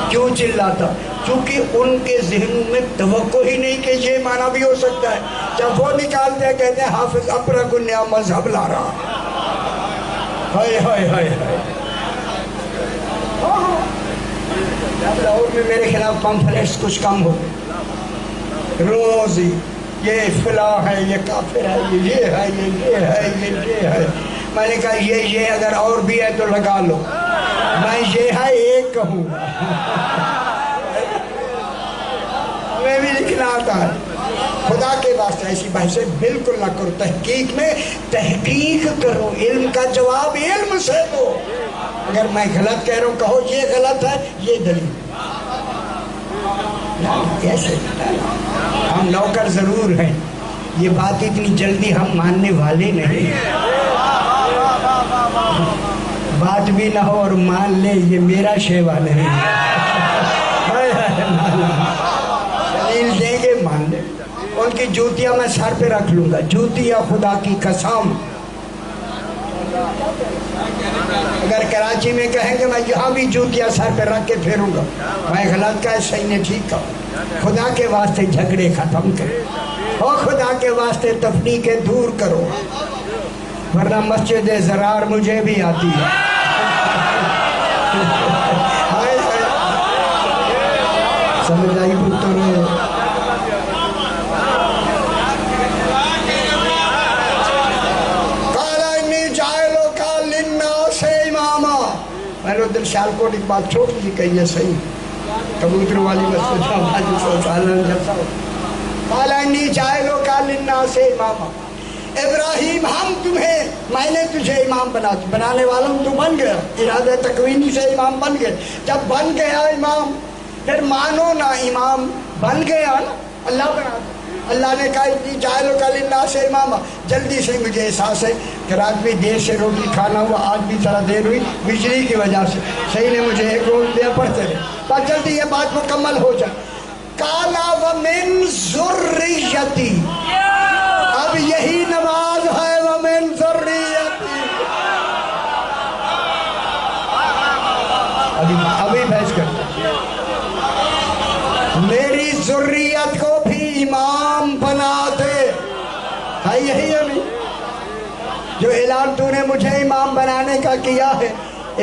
S1: کیوں چلاتا؟ چونکہ ان کے ذہنوں میں توقع ہی نہیں کہ یہ معنی بھی ہو سکتا ہے. جب وہ نکالتے ہیں کہتے ہیں حافظ ابرک النیا مذہب لا رہا. ہائے ہائے ہائے ہائے. لاہور میں میرے خلاف پمفلیٹس کچھ کم ہو گئے، روز ہی یہ فلاں ہے، یہ کافر ہے، یہ ہے، یہ ہے، یہ ہے. میں نے کہا یہ اگر اور بھی ہے تو لگا لو، میں یہ ہے ایک کہوں گا. ہمیں بھی لکھنا آتا ہے. خدا کے واسطے ایسی بحثیں بالکل نہ کرو. تحقیق میں تحقیق کرو، علم کا جواب علم سے دو. اگر میں غلط کہہ رہا ہوں کہو یہ غلط ہے، یہ دلیل. کیسے ہم نوکر ضرور ہیں، یہ بات اتنی جلدی ہم ماننے والے نہیں. بات بھی نہ ہو اور مان لے یہ میرا شیوا نہیں. دلیل دیں گے مان لے. ان کی جوتیاں میں سر پہ رکھ لوں گا، جوتیاں خدا کی قسم. اگر کراچی میں کہیں گے میں یہاں بھی جوتیاں سر پہ رکھ کے پھیروں گا. میں غلط کہا صحیح نے ٹھیک کہا. خدا کے واسطے جھگڑے ختم کرو اور خدا کے واسطے تفریقیں دور کرو، ورنہ مسجد زرار مجھے بھی آتی ہے. سمجھ آئی پتر؟ میں نے ادھر شالکوٹ ایک بات چھوٹی سی کہی ہے صحیح، کبوتر والی مسجد انی جاعلوں کا للناس اماما. ابراہیم ہم تمہیں، میں نے تجھے امام بنانے والا ہوں، تو بن گیا. ارادہ تکوینی سے امام بن گئے. جب بن گیا امام پھر مانو نا، امام بن گیا نا، اللہ بنا دے. اللہ نے کہا انی جاعلوں کا للناس اماما. جلدی سے مجھے احساس ہے کہ رات بھی دیر سے روٹی کھانا ہوا، آج بھی ذرا دیر ہوئی بجلی کی وجہ سے. صحیح نے مجھے ایک روز دیا پڑھتے رہے، بس جلدی یہ بات مکمل ہو جائے. کالا ومن ذریتی، اب یہی نماز ہے. ومن ذریتی ابھی بحث کرتے میری ذریت کو بھی امام بنا دے. ہے یہی ابھی جو اعلان تو نے مجھے امام بنانے کا کیا ہے.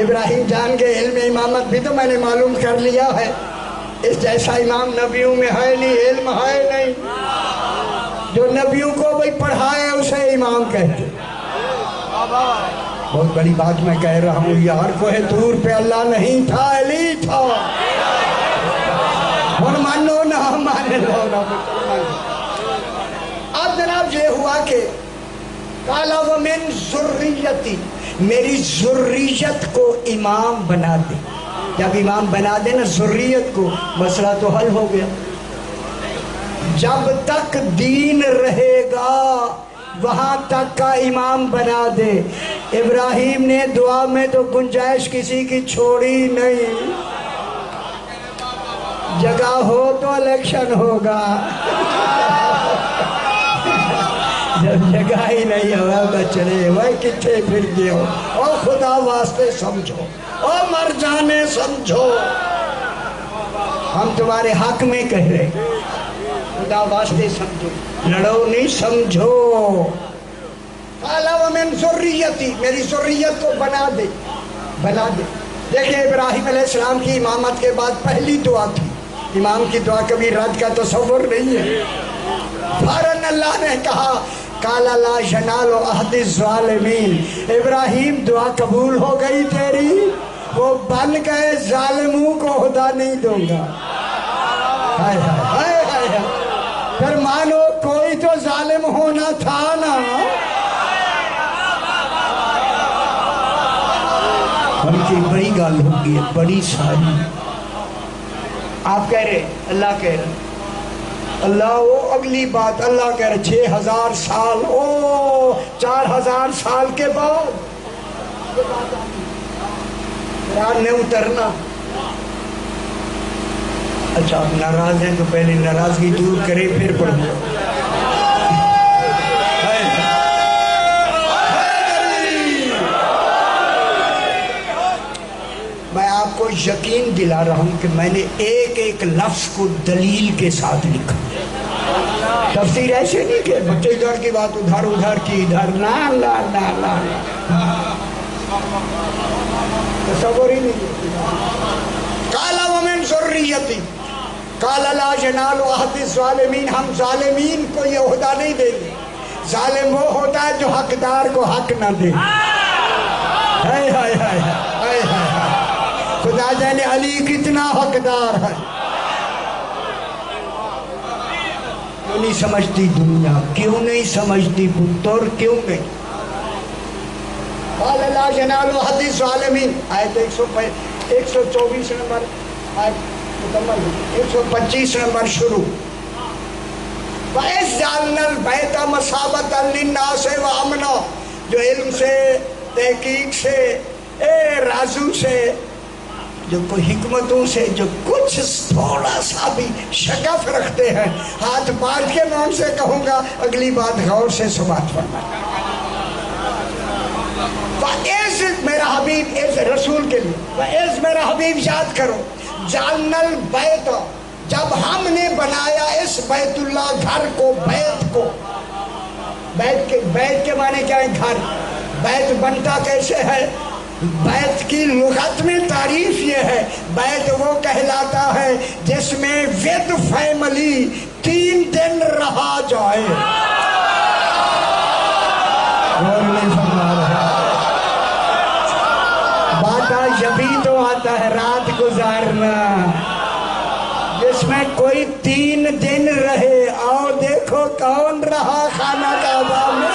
S1: ابراہیم جان کے علم امامت بھی تو میں نے معلوم کر لیا ہے. اس جیسا امام نبیوں میں ہے نہیں، علم ہے نہیں. جو نبیوں کو بھی پڑھائے اسے امام کہتے. بہت بڑی بات میں کہہ رہا ہوں یار. کوہ طور پہ اللہ نہیں تھا، علی تھا. اور مانو نہ مانے لو نہ. اب جناب یہ ہوا کہ کالا ومن ذریتی، میری ذریت کو امام بنا دے. جب امام بنا دے نا ذریت کو، مسئلہ تو حل ہو گیا. جب تک دین رہے گا وہاں تک کا امام بنا دے. ابراہیم نے دعا میں تو گنجائش کسی کی چھوڑی نہیں. جگہ ہو تو الیکشن ہوگا، جب جگہ ہی نہیں ہوا بچڑے وہ کتنے پھر گئے ہو. او خدا واسطے سمجھو، او مر جانے سمجھو، ہم تمہارے حق میں کہہ رہے، خدا واسطے سمجھو، لڑو نہیں، سمجھو. قَالَ وَمِن ذُرِّيَّتِي، میری ذریت کو بنا دے، بنا دے. دیکھیں ابراہیم علیہ السلام کی امامت کے بعد پہلی دعا تھی. امام کی دعا کبھی رد کا تصور نہیں ہے. فوراً اللہ نے کہا قَالَ لَا يَنَالُ عَهْدِ الظَّالِمِينَ، ابراہیم دعا قبول ہو گئی تیری، وہ بن گئے ظالموں کو خدا نہیں دوں گا. ہائے ہائے ہائے ہائے، پھر مانو کوئی تو ظالم ہونا تھا نا. ان کی بڑی گال ہوگی، بڑی ساری. آپ کہہ رہے، اللہ کہہ رہے، اللہ وہ اگلی بات اللہ کہہ رہے 6000 سال، او 4000 سال کے بعد قرآن نے اترنا. اچھا آپ ناراض ہیں تو پہلے ناراضگی دور کریں پھر پڑھیں. میں آپ کو یقین دلا رہا ہوں کہ میں نے ایک ایک لفظ کو دلیل کے ساتھ لکھا. تفسیر ایسے نہیں کہ بچے ادھر کی بات ادھر، ادھر کی ادھر، لا لا لا لا، تصور ہی نہیں. قَالَ وَمِن ذُرِّيَّتِي قَالَ لَا يَنَالُ عَهْدِ الظَّالِمِينَ، ہم ظالمین کو یہ عہدہ نہیں دیں گے. ظالم وہ ہوتا ہے جو حقدار کو حق نہ دے. ہائے ہائے ہائے ہائے ہائے، خدا جانے علی کتنا حقدار ہے. کیوں نہیں سمجھتی دنیا، کیوں نہیں سمجھتی پتر، کیوں نہیں. قَالَ لَا يَنَالُ عَهْدِ الظَّالِمِينَ، آیت 124 نمبر، آیت مکمل 125 نمبر شروع. وَإِذْ جَعَلْنَا الْبَيْتَ مَثَابَةً لِلنَّاسِ وَأَمْنًا، جو علم سے، تحقیق سے، رازو سے، جو کوئی حکمتوں سے، جو کچھ تھوڑا سا بھی شگف رکھتے ہیں، ہاتھ بانٹ کے میں ان سے کہوں گا اگلی بات غور سے سماعت فرما. وَإِذْ میرا حبیب، اس رسول کے لیے، وَإِذْ میرا حبیب یاد کرو، جَعَلْنَا الْبَيْتَ، جب ہم نے بنایا اس بیت اللہ گھر کو، بیت کو، بیت کے معنی کیا ہے؟ گھر. بیت بنتا کیسے ہے؟ بیت کی لغت میں تعریف یہ ہے، بیت وہ کہلاتا ہے جس میں ود فیملی 3 دن رہا جائے. اور نہیں فرما رہا، باتا یبی تو آتا ہے رات گزارنا، جس میں کوئی 3 دن رہے. آؤ دیکھو کون رہا خانہ کعبہ میں.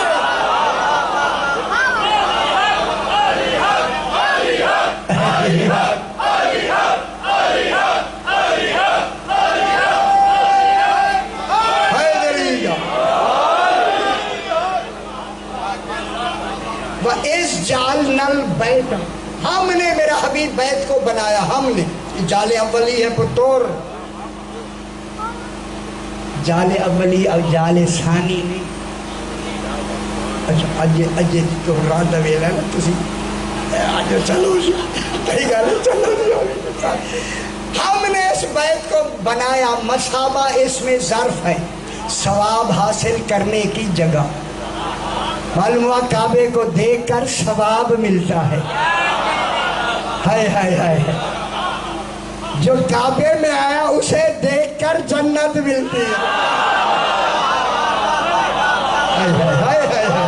S1: وَإِذْ جَعَلْنَا الْبَيْتَ، ہم نے میرا حبیب بیت کو بنایا، ہم نے. جال اولی ہے پتور، جال اولی اور جال ثانی نہیں. اچھا اجے تو رات ویلا نا تسی آج چلو کئی گل چلو. ہم نے اس بیت کو بنایا، مثابہ اس میں ظرف ہے، ثواب حاصل کرنے کی جگہ. معلوم ہوا کعبے کو دیکھ کر ثواب ملتا ہے. ہائے ہائے ہائے، جو کعبے میں آیا اسے دیکھ کر جنت ملتی ہے. ہائے ہائے ہائے ہائے،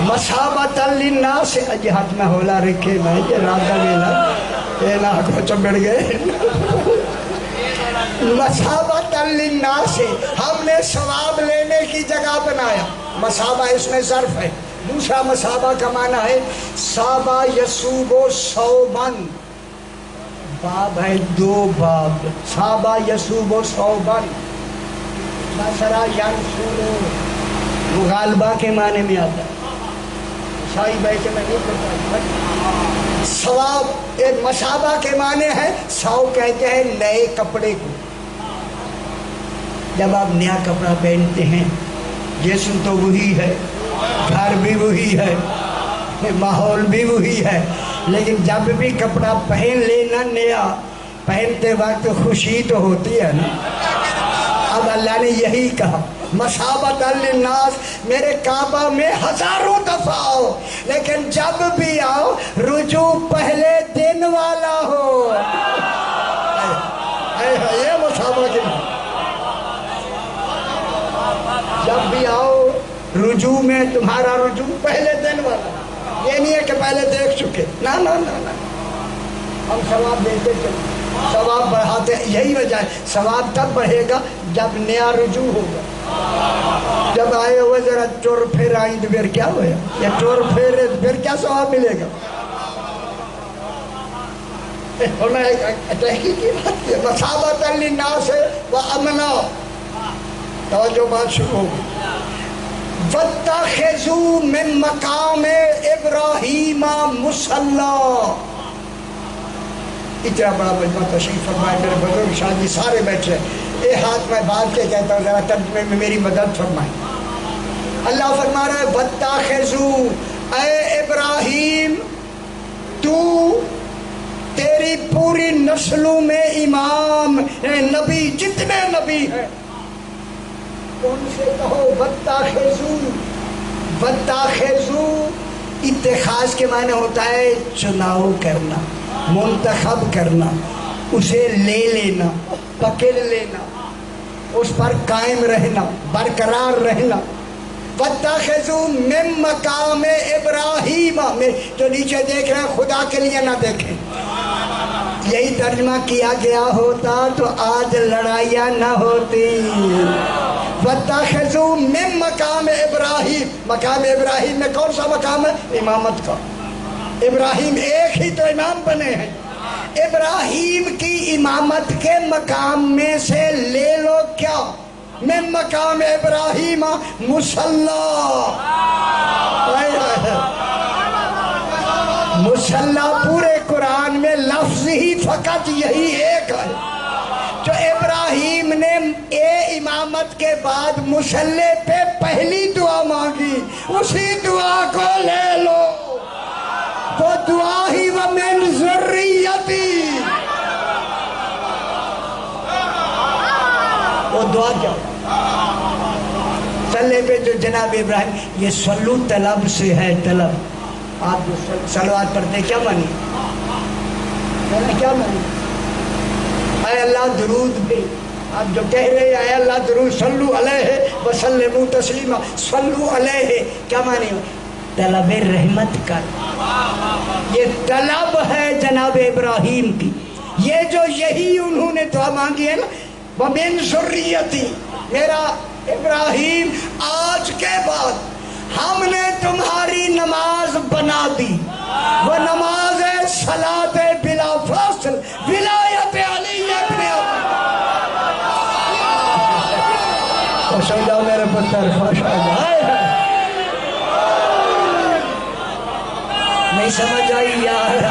S1: مثابۃ للناس. اجی ہاتھ میں ہولا رکھے میں یہ رات کا ویلا یہ نہ کو چمڑ گئے. مثابۃ للناس، ہم نے ثواب لینے کی جگہ بنایا. مثابہ اس میں ظرف ہے. دوسرا مثابہ کا معنی ہے صابہ یسوب و صوبن، باب ہے 2 باب. صابہ یسوب و صوبن، نصرہ ینصر مغالبہ کے معنی میں آتا ہے. شاہی بھائی سے میں نہیں کرتا. ثواب ایک مصابہ کے معنی ہے، ساؤ کہتے ہیں نئے کپڑے کو. جب آپ نیا کپڑا پہنتے ہیں، جسم تو وہی ہے، گھر بھی وہی ہے، ماحول بھی وہی ہے، لیکن جب بھی کپڑا پہن لینا نیا، پہنتے وقت خوشی تو ہوتی ہے نا. اب اللہ نے یہی کہا مصابۃ للناس، میرے کعبہ میں ہزاروں دفعہ آؤ، لیکن جب بھی آؤ رجوع پہلے دن والا ہو. یہ مصابہ کی جب بھی آؤ رجوع میں تمہارا رجوع پہلے دن والا. یہ نہیں ہے کہ پہلے دیکھ چکے، نہ نہ نہ، ہم ثواب دیتے چلے، ثواب بڑھاتے. یہی وجہ ہے ثواب تب بڑھے گا جب نیا رجوع ہوگا. جب آئے ہوئے ذرا ٹور پھر آئیں تو پھر کیا ہوئے، یا ٹور پھر کیا ثواب ملے گا. تحقیقی بات ہے. مصابۃ للناس وامنا. توجہ بات شروع ہوگی. واتخذوا من مقام ابراہیم مصلی. اتنا بڑا مجمع تشریف فرمائے میرے بزرگ شاہ جی سارے بیٹھے. ایک ہاتھ میں بات کے کہتا ہوں ذرا ترجمے میں میری مدد فرمائیں. اللہ فرما رہا ہے واتخذوا، اے ابراہیم تو تیری پوری نسلوں میں امام نبی، جتنے نبی ہیں ان سے کہو واتخذوا. واتخذوا اتخاذ کے معنی ہوتا ہے چناؤ کرنا، منتخب کرنا، اسے لے لینا، پکڑ لینا، اس پر قائم رہنا، برقرار رہنا. واتخذوا من مقام ابراہیم. جو نیچے دیکھ رہے ہیں خدا کے لیے نہ دیکھیں. یہی ترجمہ کیا گیا ہوتا تو آج لڑائیاں نہ ہوتی. واتخذوا من مقام ابراہیم. مقام ابراہیم میں کون سا مقام ہے؟ امامت کا. ابراہیم ایک ہی تو امام بنے ہیں. ابراہیم کی امامت کے مقام میں سے لے لو کیا؟ من مقام ابراہیم مصلی. مصلی پورے قرآن میں لفظ ہی فقط یہی ایک ہے جو ابراہیم نے امامت کے بعد مصلی پہ پہلی دعا مانگی. اسی دعا کو لے لو. وہ دعا ہی ومن ذریتی. وہ دعا کیا صلی پہ جو جناب ابراہیم. یہ صلو طلب سے ہے، طلب. آپ جو صلوات پڑھتے کیا مانی؟ کیا مانی؟ اے اللہ درود بھی. آپ جو کہہ رہے ہیں اے اللہ درود صلو علیہ وسلموا تسلیما، صلو علیہ کیا مانی؟ طلب رحمت کر. یہ طلب ہے جناب ابراہیم کی. یہ جو یہی انہوں نے دعا مانگی ہے نا وَمِن ذُرِّيَّتِي، میرا ابراہیم آج کے بعد ہم نے تمہاری نماز بنا دی. وہ نماز ہے صلاۃ بلا فاصل ولایت علی ابن ابی. خوش ہو جاؤ میرے پتر، خوش ہو جاؤ. نہیں سمجھ آئی یار؟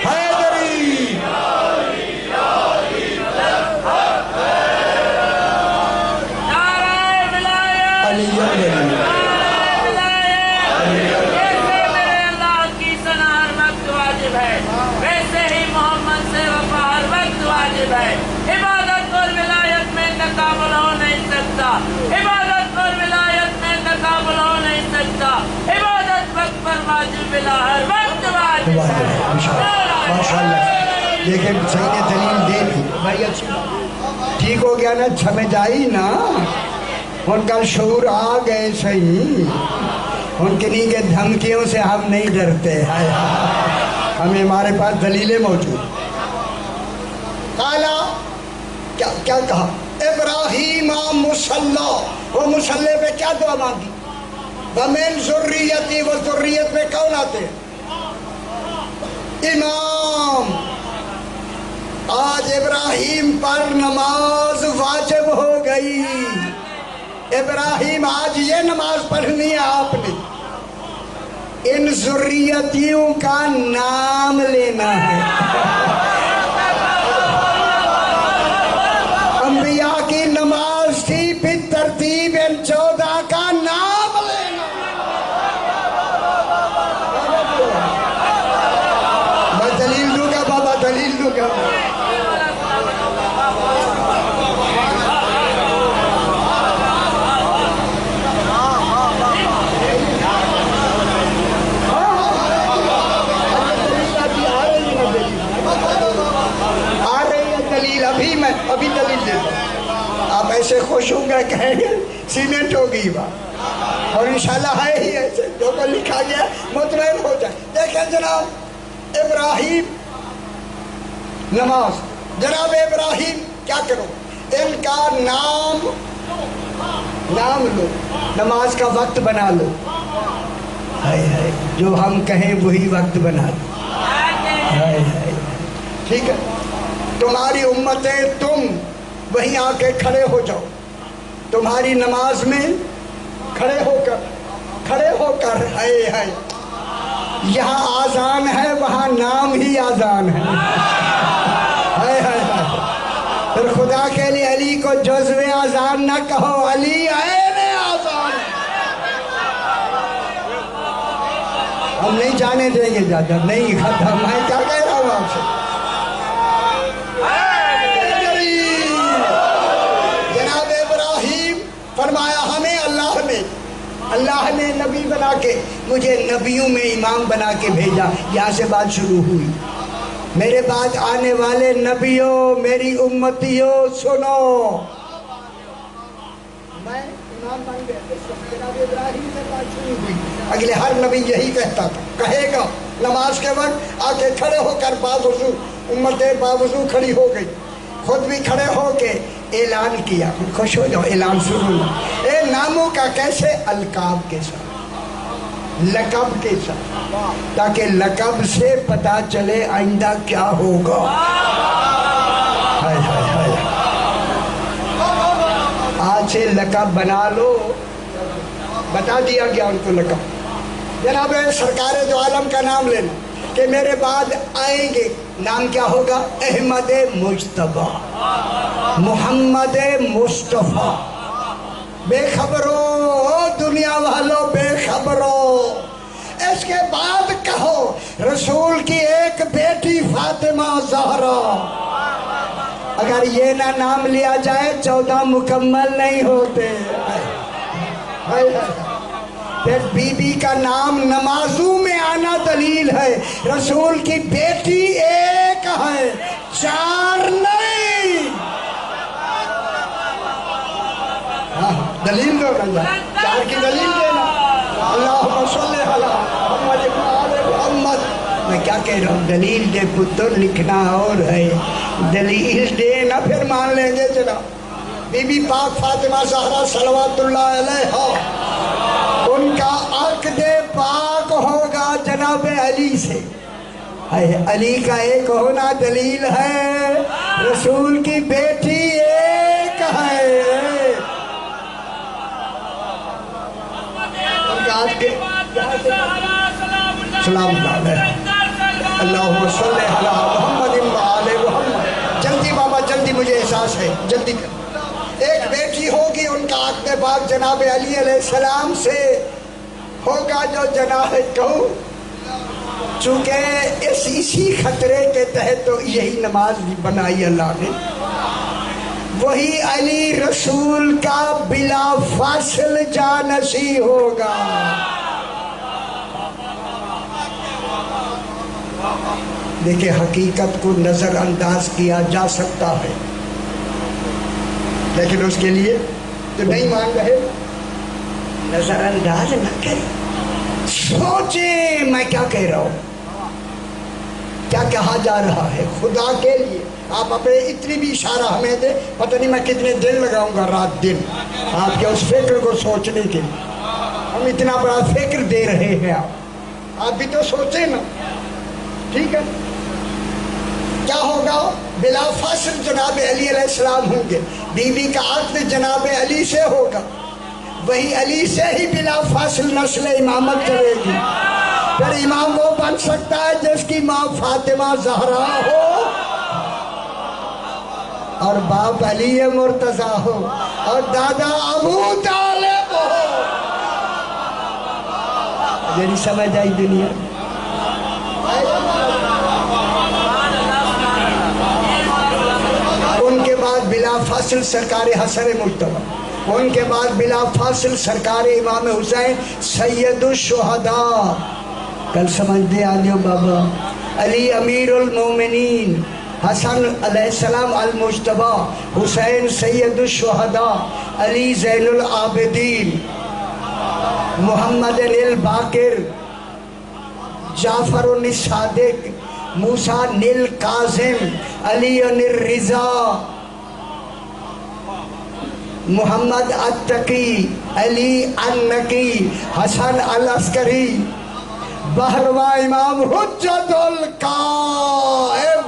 S1: حیدری
S2: ویسے ہی محمد سے وفا ہر وقت واجب ہے. عبادت اور ولایت میں تقابل ہو نہیں سکتا. عبادت اور ولایت میں تقابل ہو نہیں سکتا. عبادت وقت پر واجب، ولا ہر وقت واجب ہے.
S1: ماشاءاللہ. لیکن صحیح نے دلیل دے دی بھائی. اچھی ٹھیک ہو گیا نا، سمجھ آئی نا. ان کا شعور آ گئے صحیح. ان کی نہیں کہ دھمکیوں سے ہم نہیں ڈرتے، ہمیں ہمارے پاس دلیلیں موجود. قالا کیا کہا؟ ابراہیم مصلی. وہ مصلی پہ کیا دعا مانگی؟ وَمِن ذُرِّيَّتِي. وہ ذریت میں کون آتے ہیں؟ امام. آج ابراہیم پر نماز واجب ہو گئی. ابراہیم آج یہ نماز پڑھنی ہے آپ نے، ان ذریتیوں کا نام لینا ہے، انبیاء کی نماز تھی، پھر ترتیب ان 14 کا نام لینا۔ میں دلیل دوں گا بابا، دلیل دوں گا۔ ابھی دلیل دے دو، آپ ایسے خوش ہوں گے کہیں گے سیمنٹ ہوگی بات، اور انشاءاللہ ہے ہی ایسے جو کو لکھا گیا مطمئن ہو جائے۔ دیکھیں جناب ابراہیم نماز، جناب ابراہیم کیا کرو، ان کا نام لو، نماز کا وقت بنا لو، جو ہم کہیں وہی وقت بنا لو، ٹھیک ہے؟ تمہاری امتیں تم وہیں آ کے کھڑے ہو جاؤ، تمہاری نماز میں کھڑے ہو کر ہے یہاں آذان ہے، وہاں نام ہی آذان ہے۔ پھر خدا کے لیے علی کو جزو آذان نہ کہو، علی عین آذان۔ ہم نہیں جانے دیں گے زیادہ، نہیں ختم، میں کیا کہہ رہا ہوں آپ سے؟ فرمایا ہمیں اللہ نے نبی بنا کے، مجھے نبیوں میں امام بنا کے بھیجا۔ یہاں سے بات شروع ہوئی، میرے بعد آنے والے نبیوں، میری امتیوں سنو، میں امام بن گیا۔ جناب ابراہیم سے بات شروع ہوئی، اگلے ہر نبی یہی کہتا تھا، کہے گا نماز کے وقت آ کے کھڑے ہو کر باوضو، امتیں باوضو کھڑی ہو گئی، خود بھی کھڑے ہو کے اعلان کیا۔ خوش ہو جاؤ، اعلان سنو۔ اے ناموں کا کیسے؟ القاب کے ساتھ، لقب کے ساتھ، تاکہ لقب سے پتا چلے آئندہ کیا ہوگا۔ آج سے لقب بنا لو، بتا دیا گیا ان کو لقب۔ جناب سرکار دو عالم کا نام لینا کہ میرے بعد آئیں گے، نام کیا ہوگا؟ احمد مجتبی، محمد مصطفیٰ۔ بے خبرو دنیا والوں، بے خبرو، اس کے بعد کہو رسول کی ایک بیٹی فاطمہ زہرا۔ اگر یہ نہ نام لیا جائے 14 مکمل نہیں ہوتے۔ پھر بی بی کا نام نمازوں میں آنا دلیل ہے، رسول کی بیٹی ایک ہے، 4 نہیں۔ دلیل دو رنجا، 4 کی دلیل دینا۔ اللہم صلی علی محمد وعلی محمد۔ میں کیا کہہ رہا ہوں؟ دلیل دے پتر، لکھنا اور ہے، دلیل دے نہ پھر مان لیں گے جناب۔ بی بی پاک فاطمہ زہرا صلوات اللہ علیہا، ان کا عقد پاک ہوگا جناب علی سے۔ علی کا ایک ہونا دلیل ہے، رسول کی بیٹی ایک ہے۔ سلام علیہ، اللہم صلی علی محمد وعلی محمد۔ جلدی بابا جلدی، مجھے احساس ہے، جلدی کر۔ ایک بیٹی ہوگی، ان کا عقد پاک جناب علی علیہ السلام سے ہوگا، جو جناب کہوں چونکہ اسی خطرے کے تحت تو یہی نماز بنائی اللہ نے، وہی علی رسول کا بلا فاصل جانشی ہوگا۔ دیکھیں حقیقت کو نظر انداز کیا جا سکتا ہے، لیکن اس کے لیے تو نہیں مان رہے، نظر انداز نہ کریں، سوچیں میں کیا کہہ رہا ہوں، کیا کہا جا رہا ہے خدا کے لیے۔ آپ اپنے اتنی بھی اشارہ ہمیں دیں، پتہ نہیں میں کتنے دن لگاؤں گا، رات دن آپ کے اس فکر کو سوچنے کے لیے۔ ہم اتنا بڑا فکر دے رہے ہیں، آپ بھی تو سوچیں نا، ٹھیک ہے؟ کیا ہوگا؟ بلا فاصل جناب علی علیہ السلام ہوں گے، بی بی کا عقد جناب علی سے ہوگا، وہی علی سے ہی بلا فاصل نسل امامت چلے گی. پھر امام وہ بن سکتا ہے جس کی ماں فاطمہ زہرا ہو اور باپ علی مرتضیٰ ہو اور دادا ابو طالب ہو. میری سمجھ آئی دنیا؟ ان کے بعد بلا فاصل سرکار حسن مجتبی، ان کے بعد بلا فاصل سرکار امام حسین سید الشہداء. کل سمجھ دے آلیو بابا. علی امیر المومنین، حسن علیہ السلام المجتبی، حسین سید الشہداء، علی زین العابدین، محمد الباقر، جعفر الصادق، موسیٰ الکاظم، علی الرضا، محمد التقی، علی النقی، حسن العسکری، بہرواں امام حجت القائم.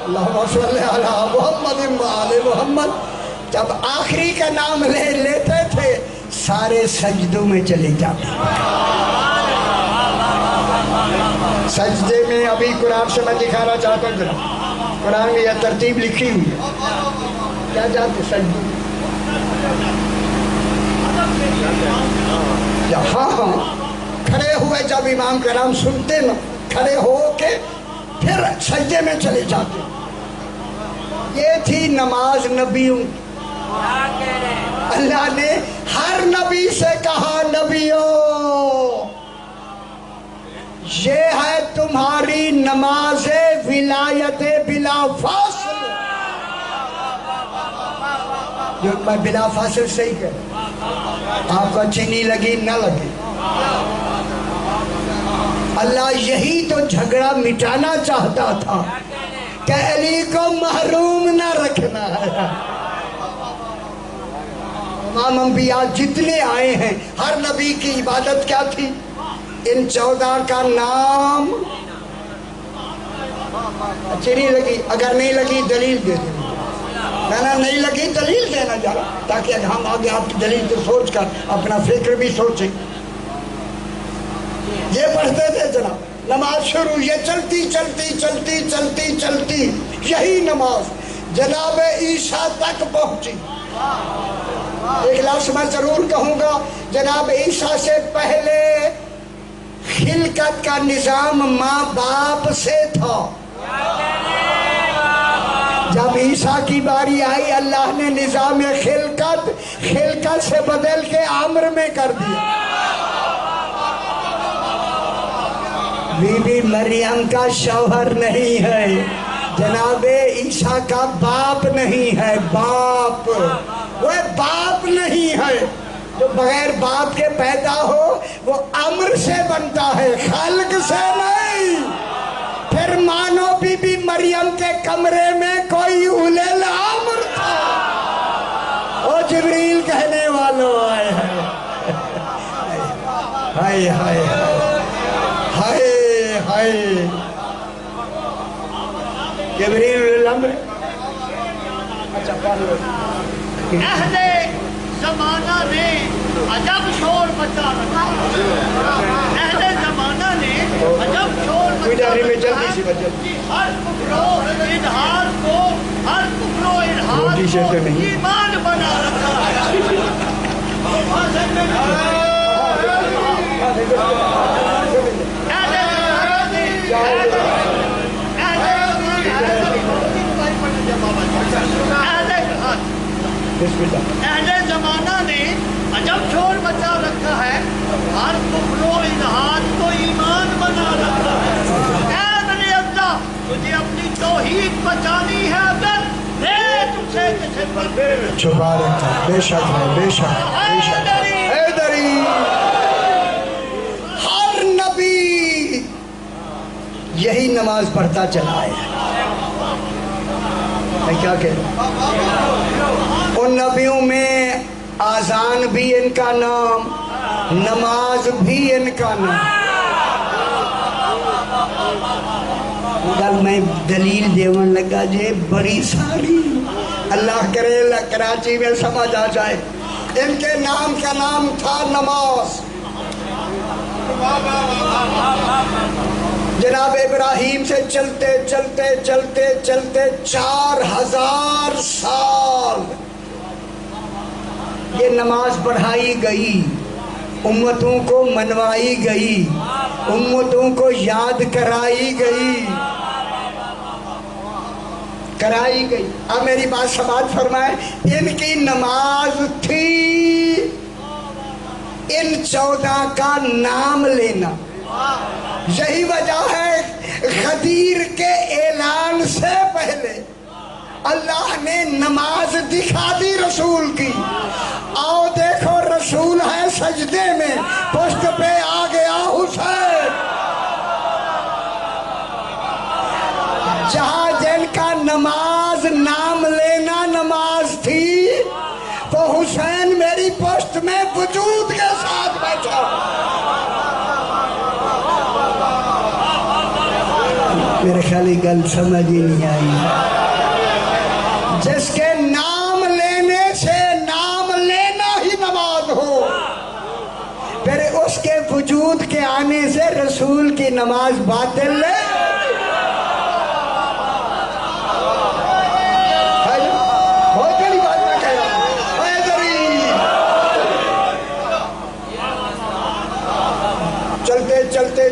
S1: اللہم صلی علی محمد و آل محمد. جب آخری کا نام لیتے تھے سارے سجدوں میں چلے جاتے. سجدے میں ابھی قرآن سے میں دکھانا چاہتا ہوں ذرا. قرآن میں یہ ترتیب لکھی ہوئی ہے. کیا جانتے سجدوں میں؟ ہاں کھڑے ہوئے جب امام کرام سنتے نا کھڑے ہو کے پھر سجدے میں چلے جاتے. یہ تھی نماز نبیوں. اللہ نے ہر نبی سے کہا نبیوں یہ ہے تمہاری نماز ولایت بلا فاصل. جو میں بلا فاصل صحیح کہہ، آپ کو اچھی نہیں لگی نہ لگی. اللہ یہی تو جھگڑا مٹانا چاہتا تھا کہ علی کو محروم نہ رکھنا ہے. تمام انبیاء جتنے آئے ہیں ہر نبی کی عبادت کیا تھی؟ ان 14 کا نام. اچھی نہیں لگی؟ اگر نہیں لگی دلیل دے دیں. نہیں لگی دلیل دینا جا رہا تاکہ ہم آگے آپ کی دلیل کو سوچ کر اپنا فکر بھی سوچیں. یہ پڑھتے تھے جناب نماز شروع، یہ چلتی چلتی چلتی چلتی چلتی یہی نماز جناب عیسیٰ تک پہنچی. ایک لفظ میں ضرور کہوں گا، جناب عیسیٰ سے پہلے خلقت کا نظام ماں باپ سے تھا. جب عیسیٰ کی باری آئی اللہ نے نظام خلقت سے بدل کے امر میں کر دیا. بی بی مریم کا شوہر نہیں ہے، جناب عیسیٰ کا باپ نہیں ہے. باپ وہ باپ نہیں ہے. جو بغیر باپ کے پیدا ہو وہ امر سے بنتا ہے، خلق سے نہیں. پھر مانو بی بی مریم کے کمرے میں کوئی اولے الامر تھا. او جبریل کہنے والوں آئے ہیں ہائے ہائے ہائے ہائے. جبریل الامر. اچھا
S3: اہل زمانہ نے عجب شور مچا رکھا. اہل زمانہ نے عجب شور مچا رکھا. ہر کفر و الحاد کو ایمان بنا رکھا ہے. اہل زمانہ نے عجب شور مچا رکھا ہے، ہر کفر و الحاد کو ایمان بنا رکھا ہے. اے بنی اللہ تجھے اپنی توحید بچانی ہے اگر دیکھ اسے کسی پر
S1: چھپا رکھتا ہے. بے شک ہے، بے شک حیدری. ہر نبی یہی نماز پڑھتا چلا ہے. میں کیا کہہ رہا ہوں؟ ان نبیوں میں آذان بھی ان کا نام، نماز بھی ان کا نام. گل میں دلیل دیون لگا جے بڑی ساری. اللہ کرے کراچی میں سمجھ آ جائے. ان کے نام کا نام تھا نماز. جناب ابراہیم سے چلتے چلتے چلتے چلتے 4000 سال یہ نماز پڑھائی گئی، امتوں کو منوائی گئی، امتوں کو یاد کرائی گئی. اب میری بات سماعت فرمائیں. ان کی نماز تھی ان 14 کا نام لینا. یہی وجہ ہے غدیر کے اعلان سے پہلے اللہ نے نماز دکھا دی رسول کی. آؤ دیکھو رسول ہے سجدے میں، پشت پہ آ گیا حسین. جہاں جن کا نماز نام لینا نماز تھی تو حسین میری پشت میں وجود کے ساتھ بیٹھا. میرے خیال یہ گل سمجھ ہی نہیں آئی. جس کے نام لینے سے نام لینا ہی نماز ہو، پھر اس کے وجود کے آنے سے رسول کی نماز باطل ہے.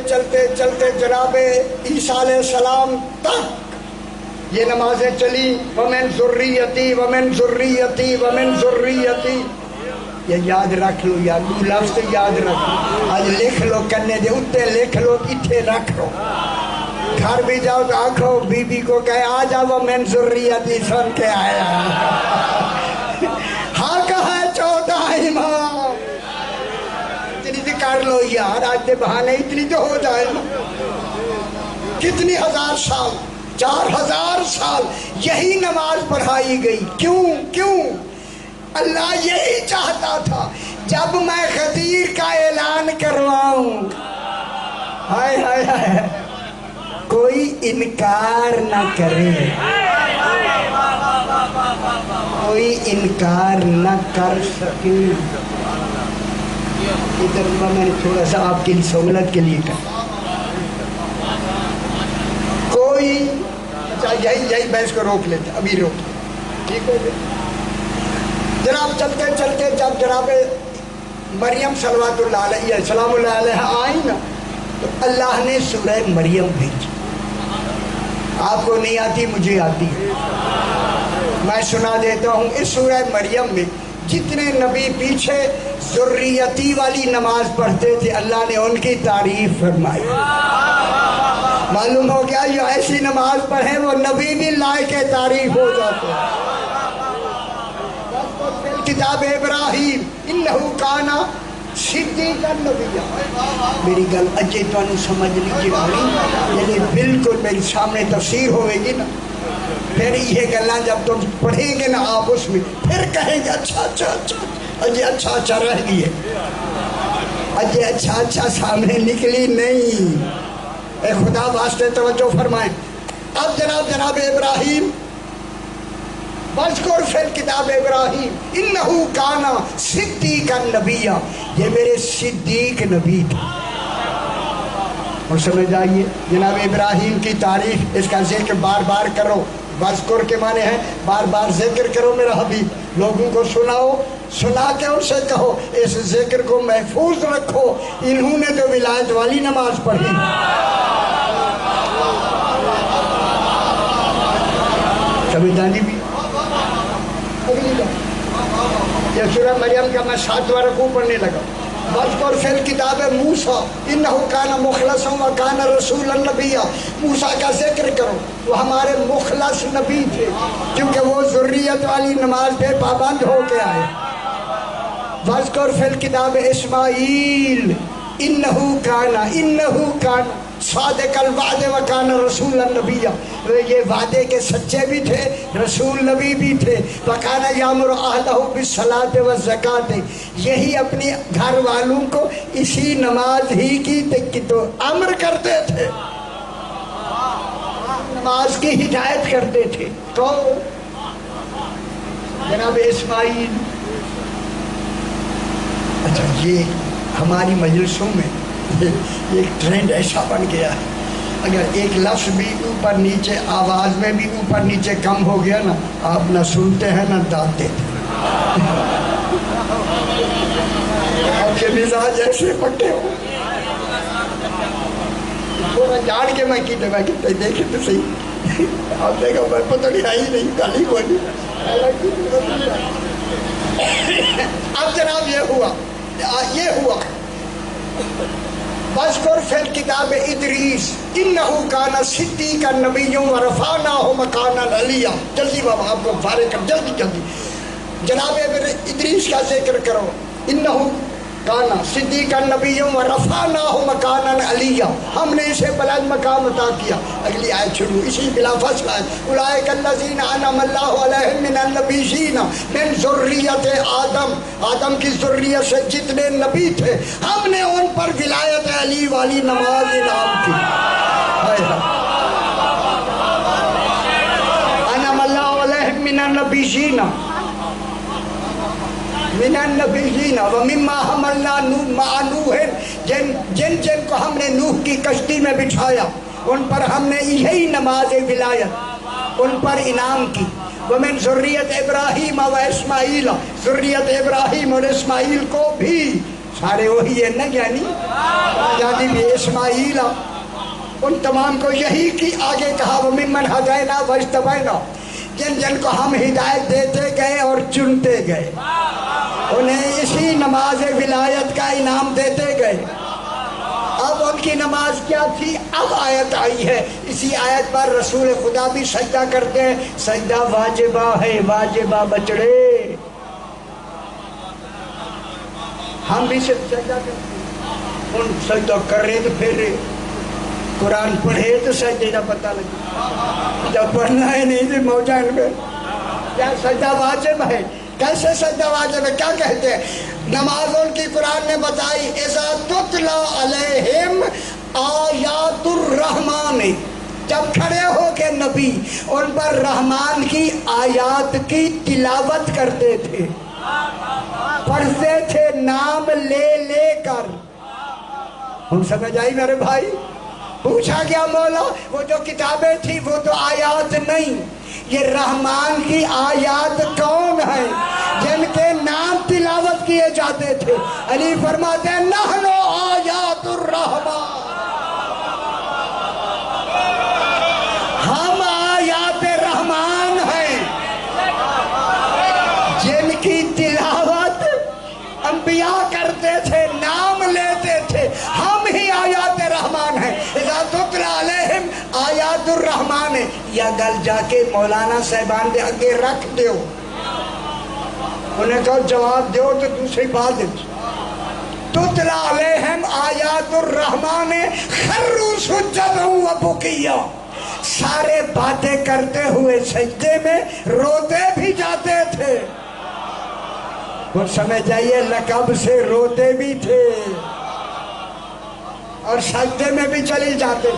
S1: چلتے چلتے جناب عیسیٰ علیہ السلام تک یہ نمازیں چلی. ومن ذریتی ومن ذریتی ومن ذریتی. یہ یاد رکھ لو یار، دو لفظ یاد رکھ لو. آج لکھ لو، کنے دے اتے لکھ لو، اتھے رکھ لو. گھر بھی جاؤ تو آنکھو بی بی کو کہے آ جاؤ ومن ذریتی سن کے آیا. ہاں کہا ہے 14 امام. کر لو یار، آج دے بہانے اتنی تو ہو جائے نا. کتنی 1000 سال، 4000 سال یہی نماز پڑھائی گئی. کیوں؟ اللہ یہی چاہتا تھا جب میں غدیر کا اعلان کرواؤں، ہائے ہائے ہائے، کوئی انکار نہ کرے، کوئی انکار نہ کر سکے. ادھر میں نے تھوڑا سا آپ کی سہولت کے لیے کہا کوئی یہی بحث کو روک لیتے، ابھی روک ٹھیک ہو گیا. جناب چلتے چلتے جب جناب مریم صلوات اللہ علیہ سلام اللہ علیہ آئی نا تو اللہ نے سورہ مریم بھیجی. آپ کو نہیں آتی، مجھے آتی ہے، میں سنا دیتا ہوں. اس سورہ مریم میں جتنے نبی پیچھے ذریتی والی نماز پڑھتے تھے اللہ نے ان کی تعریف فرمائی. معلوم ہو گیا جو ایسی نماز پڑھے وہ نبی بھی لائق تعریف ہو جاتے ہیں. کتاب ابراہیم انہو کانا صدیقا نبیا. میری گل اجے تو سمجھ لیجیے یعنی بالکل میری سامنے تفسیر ہوئے گی نا، پھر یہ گلاں جب تم پڑھیں گے نا آپ اس میں پھر کہیں گے اچھا اجے اچھا رہ گئی ہے، اجے اچھا سامنے نکلی نہیں. اے خدا واسطے توجہ فرمائیں. اب جناب ابراہیم بذکر فی الکتاب ابراہیم انہو کانا صدیقا نبیا، یہ میرے صدیق نبی تھے. اور سمجھ آئیے جناب ابراہیم کی تعریف، اس کا ذکر بار بار کرو. بذکر کے معنی ہے بار بار ذکر کرو میرا حبیب. لوگوں کو سناؤ، سنا کے ان سے کہو اس ذکر کو محفوظ رکھو. انہوں نے تو ولایت والی نماز پڑھی. سمجھدانی بھی اگلی بات یہ سورہ مریم کا میں 7واں رکوع پڑھنے لگا. بذکر فی الکتاب موسیٰ انہو کان مخلصا و کان رسولا نبیا. موسیٰ کا ذکر کرو، وہ ہمارے مخلص نبی تھے کیونکہ وہ ذریت والی نماز پہ پابند ہو کے آئے. بذکر فی الکتاب اسماعیل انہو کان صادق الوعد و کان رسولا نبیا. یہ وعدے کے سچے بھی تھے، رسول نبی بھی تھے. وکان یامر اہلہ بالصلاۃ والزکاۃ، یہی اپنے گھر والوں کو اسی نماز ہی کی تو امر کرتے تھے، نماز کی ہدایت کرتے تھے. تو جناب اسماعیل اچھا یہ ہماری مجلسوں میں ایک ٹرینڈ ایسا بن گیا ہے، اگر ایک لفظ بھی اوپر نیچے آواز میں بھی اوپر نیچے کم ہو گیا نا، آپ نہ سنتے ہیں نہ داد دیتے آپ کے مزاج ایسے پکے ہو تھوڑا جاڑ کے میں کی دبا کہ دیکھے تو صحیح آپ دیکھا میں پتہ نہیں آئی نہیں گالی بولی۔ اب جناب یہ ہوا بذکر فی الکتاب ادریس انہو کان صدیقا نبی ورفعناہ مکانا علیہ۔ جلدی بابا آپ کو فارغ کر جلدی جناب ادریس کا ذکر کرو، انہو کانا صدیقا نبی ورفعناہ مکانا علیہ، ہم نے اسے بلند مقام عطا کیا۔ اگلی آیت شروع اسی بلا فصل آیت، اولئک الذین انعم اللہ علیہم من النبیین من ذریت آدم کی ذریت سے جتنے نبی تھے ہم نے ان پر ولایت علی والی نماز انعام کی۔ انعم اللہ علیہم من النبیین من النبیین ومما حملنا مع نوح، جن کو ہم نے نوح کی کشتی میں بٹھایا ان پر ہم نے یہی نماز ولایت ان پر انعام کی۔ ومن ذریت ابراہیم و اسماعیل، ذریت ابراہیم اور اسماعیل کو بھی، سارے وہی ہے نا یعنی بھی اسماعیل ان تمام کو یہی کی آگے کہا وممن ہدینا واجتبینا، جن کو ہم ہدایت دیتے گئے اور چنتے گئے انہیں اسی نماز ولایت کا انعام دیتے گئے۔ اب ان کی نماز کیا تھی؟ اب آیت آئی ہے، اسی آیت پر رسول خدا بھی سجدہ کرتے ہیں، سجدہ واجبہ ہے، واجبہ بچڑے، ہم بھی سجدہ کرتے ہیں، ان سجدہ کر رہے تو پھر قرآن پڑھے تو سجدے کا پتہ لگے، جب پڑھنا ہے نہیں تو موجان میں کیا سجدہ واجب ہے؟ کیسے سجدہ واجب ہے؟ کیا کہتے ہیں؟ نماز ان کی قرآن نے بتائی اذا تتلا علیہم آیات الرحمن، جب کھڑے ہو کے نبی ان پر رحمان کی آیات کی تلاوت کرتے تھے، پڑھتے تھے نام لے لے کر۔ ہم سمجھ آئی میرے بھائی؟ پوچھا گیا مولا وہ جو کتابیں تھی وہ تو آیات نہیں، یہ رحمان کی آیات کون ہیں جن کے نام تلاوت کیے جاتے تھے؟ علی فرماتے ہیں نحن آیات الرحمان، ہم آیات رحمان ہیں جن کی تلاوت انبیاء کرتے تھے، نام لیتے تھے، ہم ہی آیات رحمان ہیں۔ اذا تتلا علیہم آیات الرحمان، یا گل جا کے مولانا صاحبان دے اگے رکھ دیو، انہیں کہو جواب دیو تو دوسری بات ہے۔ تتلا علیہم آیات الرحمان خروا سجدا و بکیا، سارے باتیں کرتے ہوئے سجدے میں روتے بھی جاتے تھے، وہ سمجھ جائیے لقب سے روتے بھی تھے اور سجدے میں بھی چلی جاتے۔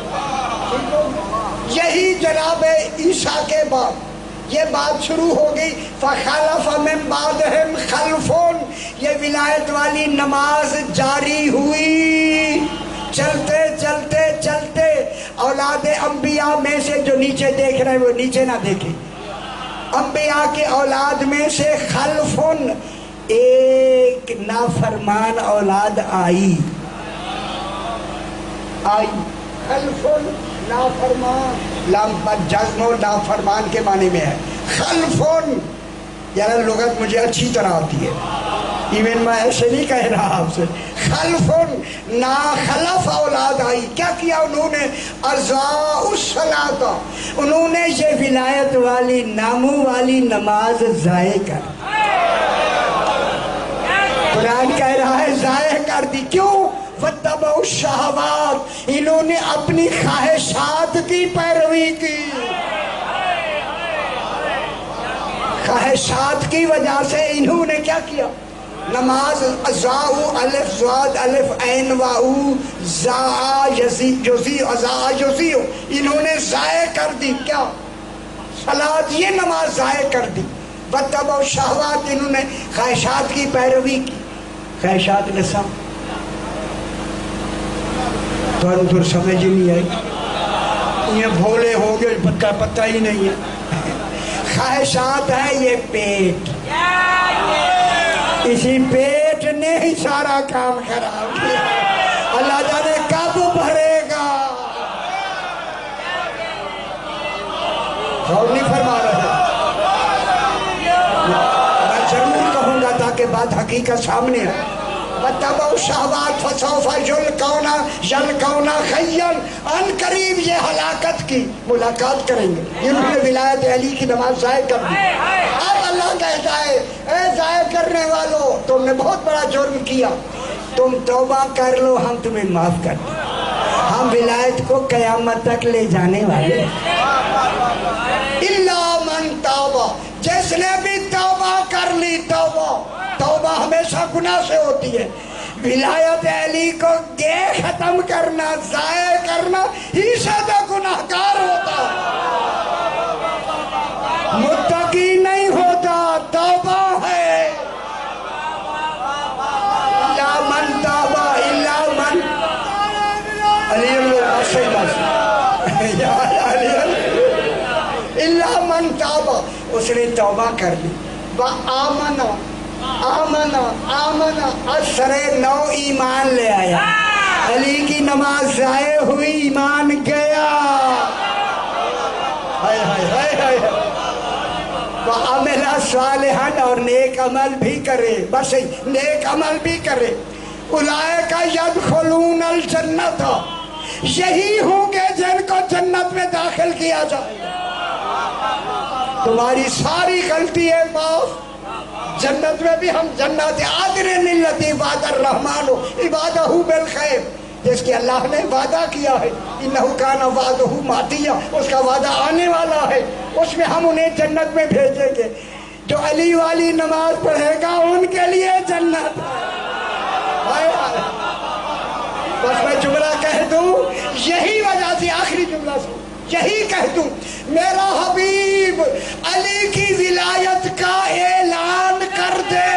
S1: یہی جناب عیسیٰ کے بعد یہ بات شروع ہو گئی، فخلف من بعدہم خلفون، یہ ولایت والی نماز جاری ہوئی، چلتے چلتے چلتے اولاد انبیاء میں سے، جو نیچے دیکھ رہے ہیں وہ نیچے نہ دیکھیں، انبیاء کے اولاد میں سے خلفون، ایک نافرمان اولاد آئی، خلفون نافرمان، لام پر جزم و نافرمان کے معنی میں ہے۔ خلفون یعنی لغت مجھے اچھی طرح آتی ہے، ایون میں ایسے نہیں کہہ رہا آپ سے، خلفون ناخلف اولاد آئی، کیا کیا انہوں نے؟ اضاعوا الصلاۃ، انہوں نے یہ ولایت والی ناموں والی نماز ضائع کر، قرآن کہہ رہا ہے ضائع کر دی، کیوں؟ وَاتَّبَعُوا الشَّهَوَاتِ، انہوں نے اپنی خواہشات کی پیروی کی، خواہشات کی وجہ سے انہوں نے کیا کیا؟ نماز اضاعوا، الف زاد الف عین واؤ زا یزی ازا یزیو، انہوں نے ضائع کر دی، کیا؟ صلاۃ، یہ نماز ضائع کر دی۔ وَاتَّبَعُوا الشَّهَوَاتِ، انہوں نے خواہشات کی پیروی کی۔ خواہشات لسام تو ادھر سمجھ ہی نہیں آئی، یہ بھولے ہو گئے پتہ ہی نہیں ہے۔ خواہشات ہے یہ پیٹ، اسی پیٹ نے ہی سارا کام خراب کیا، اللہ جانے کب بھرے گا، اور نہیں فرما رہے۔ میں ضرور کہوں گا تاکہ بات حقیقت سامنے ہے۔ وَاتَّبَعُوا الشَّهَوَاتِ فَسَوْفَ يَلْقَوْنَ غَيًّا، ان قریب یہ ہلاکت کی ملاقات کریں گے جنہوں نے ولایت علی کی نماز ضائع کر دی۔ اب اللہ کہتا ہے اے ضائع کرنے والو، تم نے بہت بڑا جرم کیا، تم توبہ کر لو، ہم تمہیں معاف کر دیں، ہم ولایت کو قیامت تک لے جانے والے ہیں۔ اِلَّا مَن تَابَ، جس نے بھی توبہ کر لی، توبہ ہمیشہ گناہ سے ہوتی ہے، ولایت علی کو گے ختم کرنا، ضائع کرنا ہی سے تو گناہگار ہوتا، متقی نہیں ہوتا، توبہ ہے۔ اِلَّا مَن تَابَ، اِلَّا مَن اِلَّا مَن تَابَ، اس نے توبہ کر لی، وَآمَنَ اثر نو ایمان لے آیا، علی کی نماز ضائع ہوئی، ایمان گیا، وَعَمِلَ صَالِحًا، اور نیک عمل بھی کرے، بس نیک عمل بھی کرے، اولئک یدخلون الجنۃ، یہی ہوں گے جن کو جنت میں داخل کیا جائے گا۔ تمہاری ساری غلطی ہے معاف، جنت میں بھی ہم جنات عادن التی وعد الرحمن عبادہ بالخیر، جس کی اللہ نے وعدہ کیا ہے، انہ کان وعدہ ماتیا، اس کا وعدہ آنے والا ہے، اس میں ہم انہیں جنت میں بھیجیں گے۔ جو علی والی نماز پڑھے گا ان کے لیے جنت ہے۔ بس میں جملہ کہہ دوں، یہی وجہ سے آخری جملہ سے یہی کہہ دوں، میرا حبیب علی کی ولایت کا اعلان کر دے،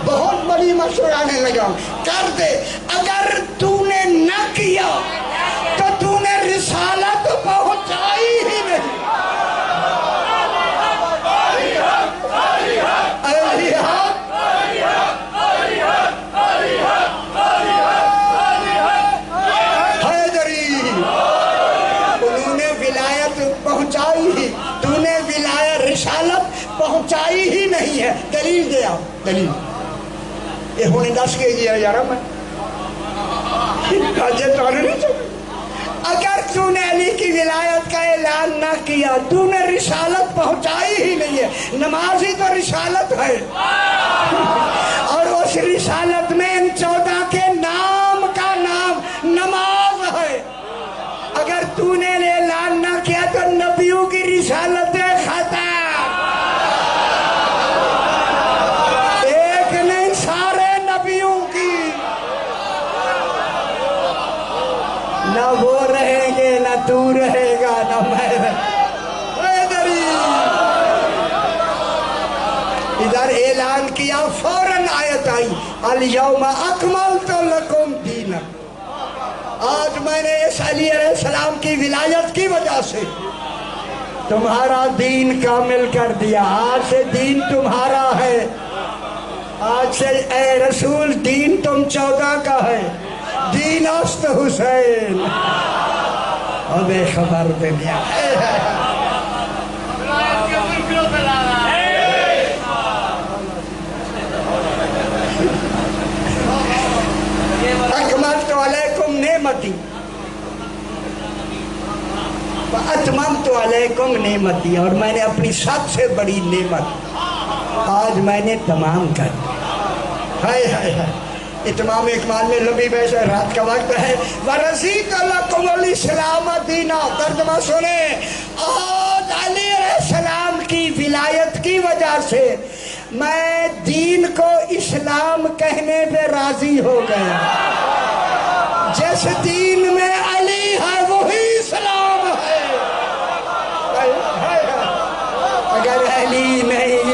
S1: بہت بڑی مشورانے لگا، کر دے، اگر تو نے نہ کیا تو تو نے رسالت پہنچائی ہی نہیں۔ پہنچائی ہی نہیں ہے، دلیل دیا، دلیل یہ ہونے دس کے گیا یارا میں اگر تو نے علی کی ولایت کا اعلان نہ کیا، تو نے رسالت پہنچائی ہی نہیں ہے، نماز ہی تو رسالت ہے، اور اس رسالت میں ان 14 کے نام کا نام نماز ہے، اگر تو نے اعلان نہ کیا تو نبیوں کی رسالت ختم، نہ وہ رہیں گے، نہ تو رہے گا، نہ میں ادھر اعلان کیا، فوراً آیت آئی، الیوم اکملت لکم دینکم، آج میں نے اس علی علیہ السلام کی ولایت کی وجہ سے تمہارا دین کامل کر دیا، آج سے دین تمہارا ہے، آج سے اے رسول دین تم 14 کا ہے، دین است حسین، اب خبر دے دیا۔ اکملت علیکم نعمتی واتممت علیکم نعمتی، اور میں نے اپنی سب سے بڑی نعمت آج میں نے تمام کر دی۔ اتمام اکمال میں لمبی بحث ہے، رات کا وقت ہے۔ وَرَضِيتُ لَكُمُ الْإِسْلَامَ دِينًا، ترجمہ سنیں، آج علی علیہ السلام کی ولایت کی وجہ سے میں دین کو اسلام کہنے پہ راضی ہو گیا، جس دین میں علی ہے وہی اسلام ہے، اگر علی نہیں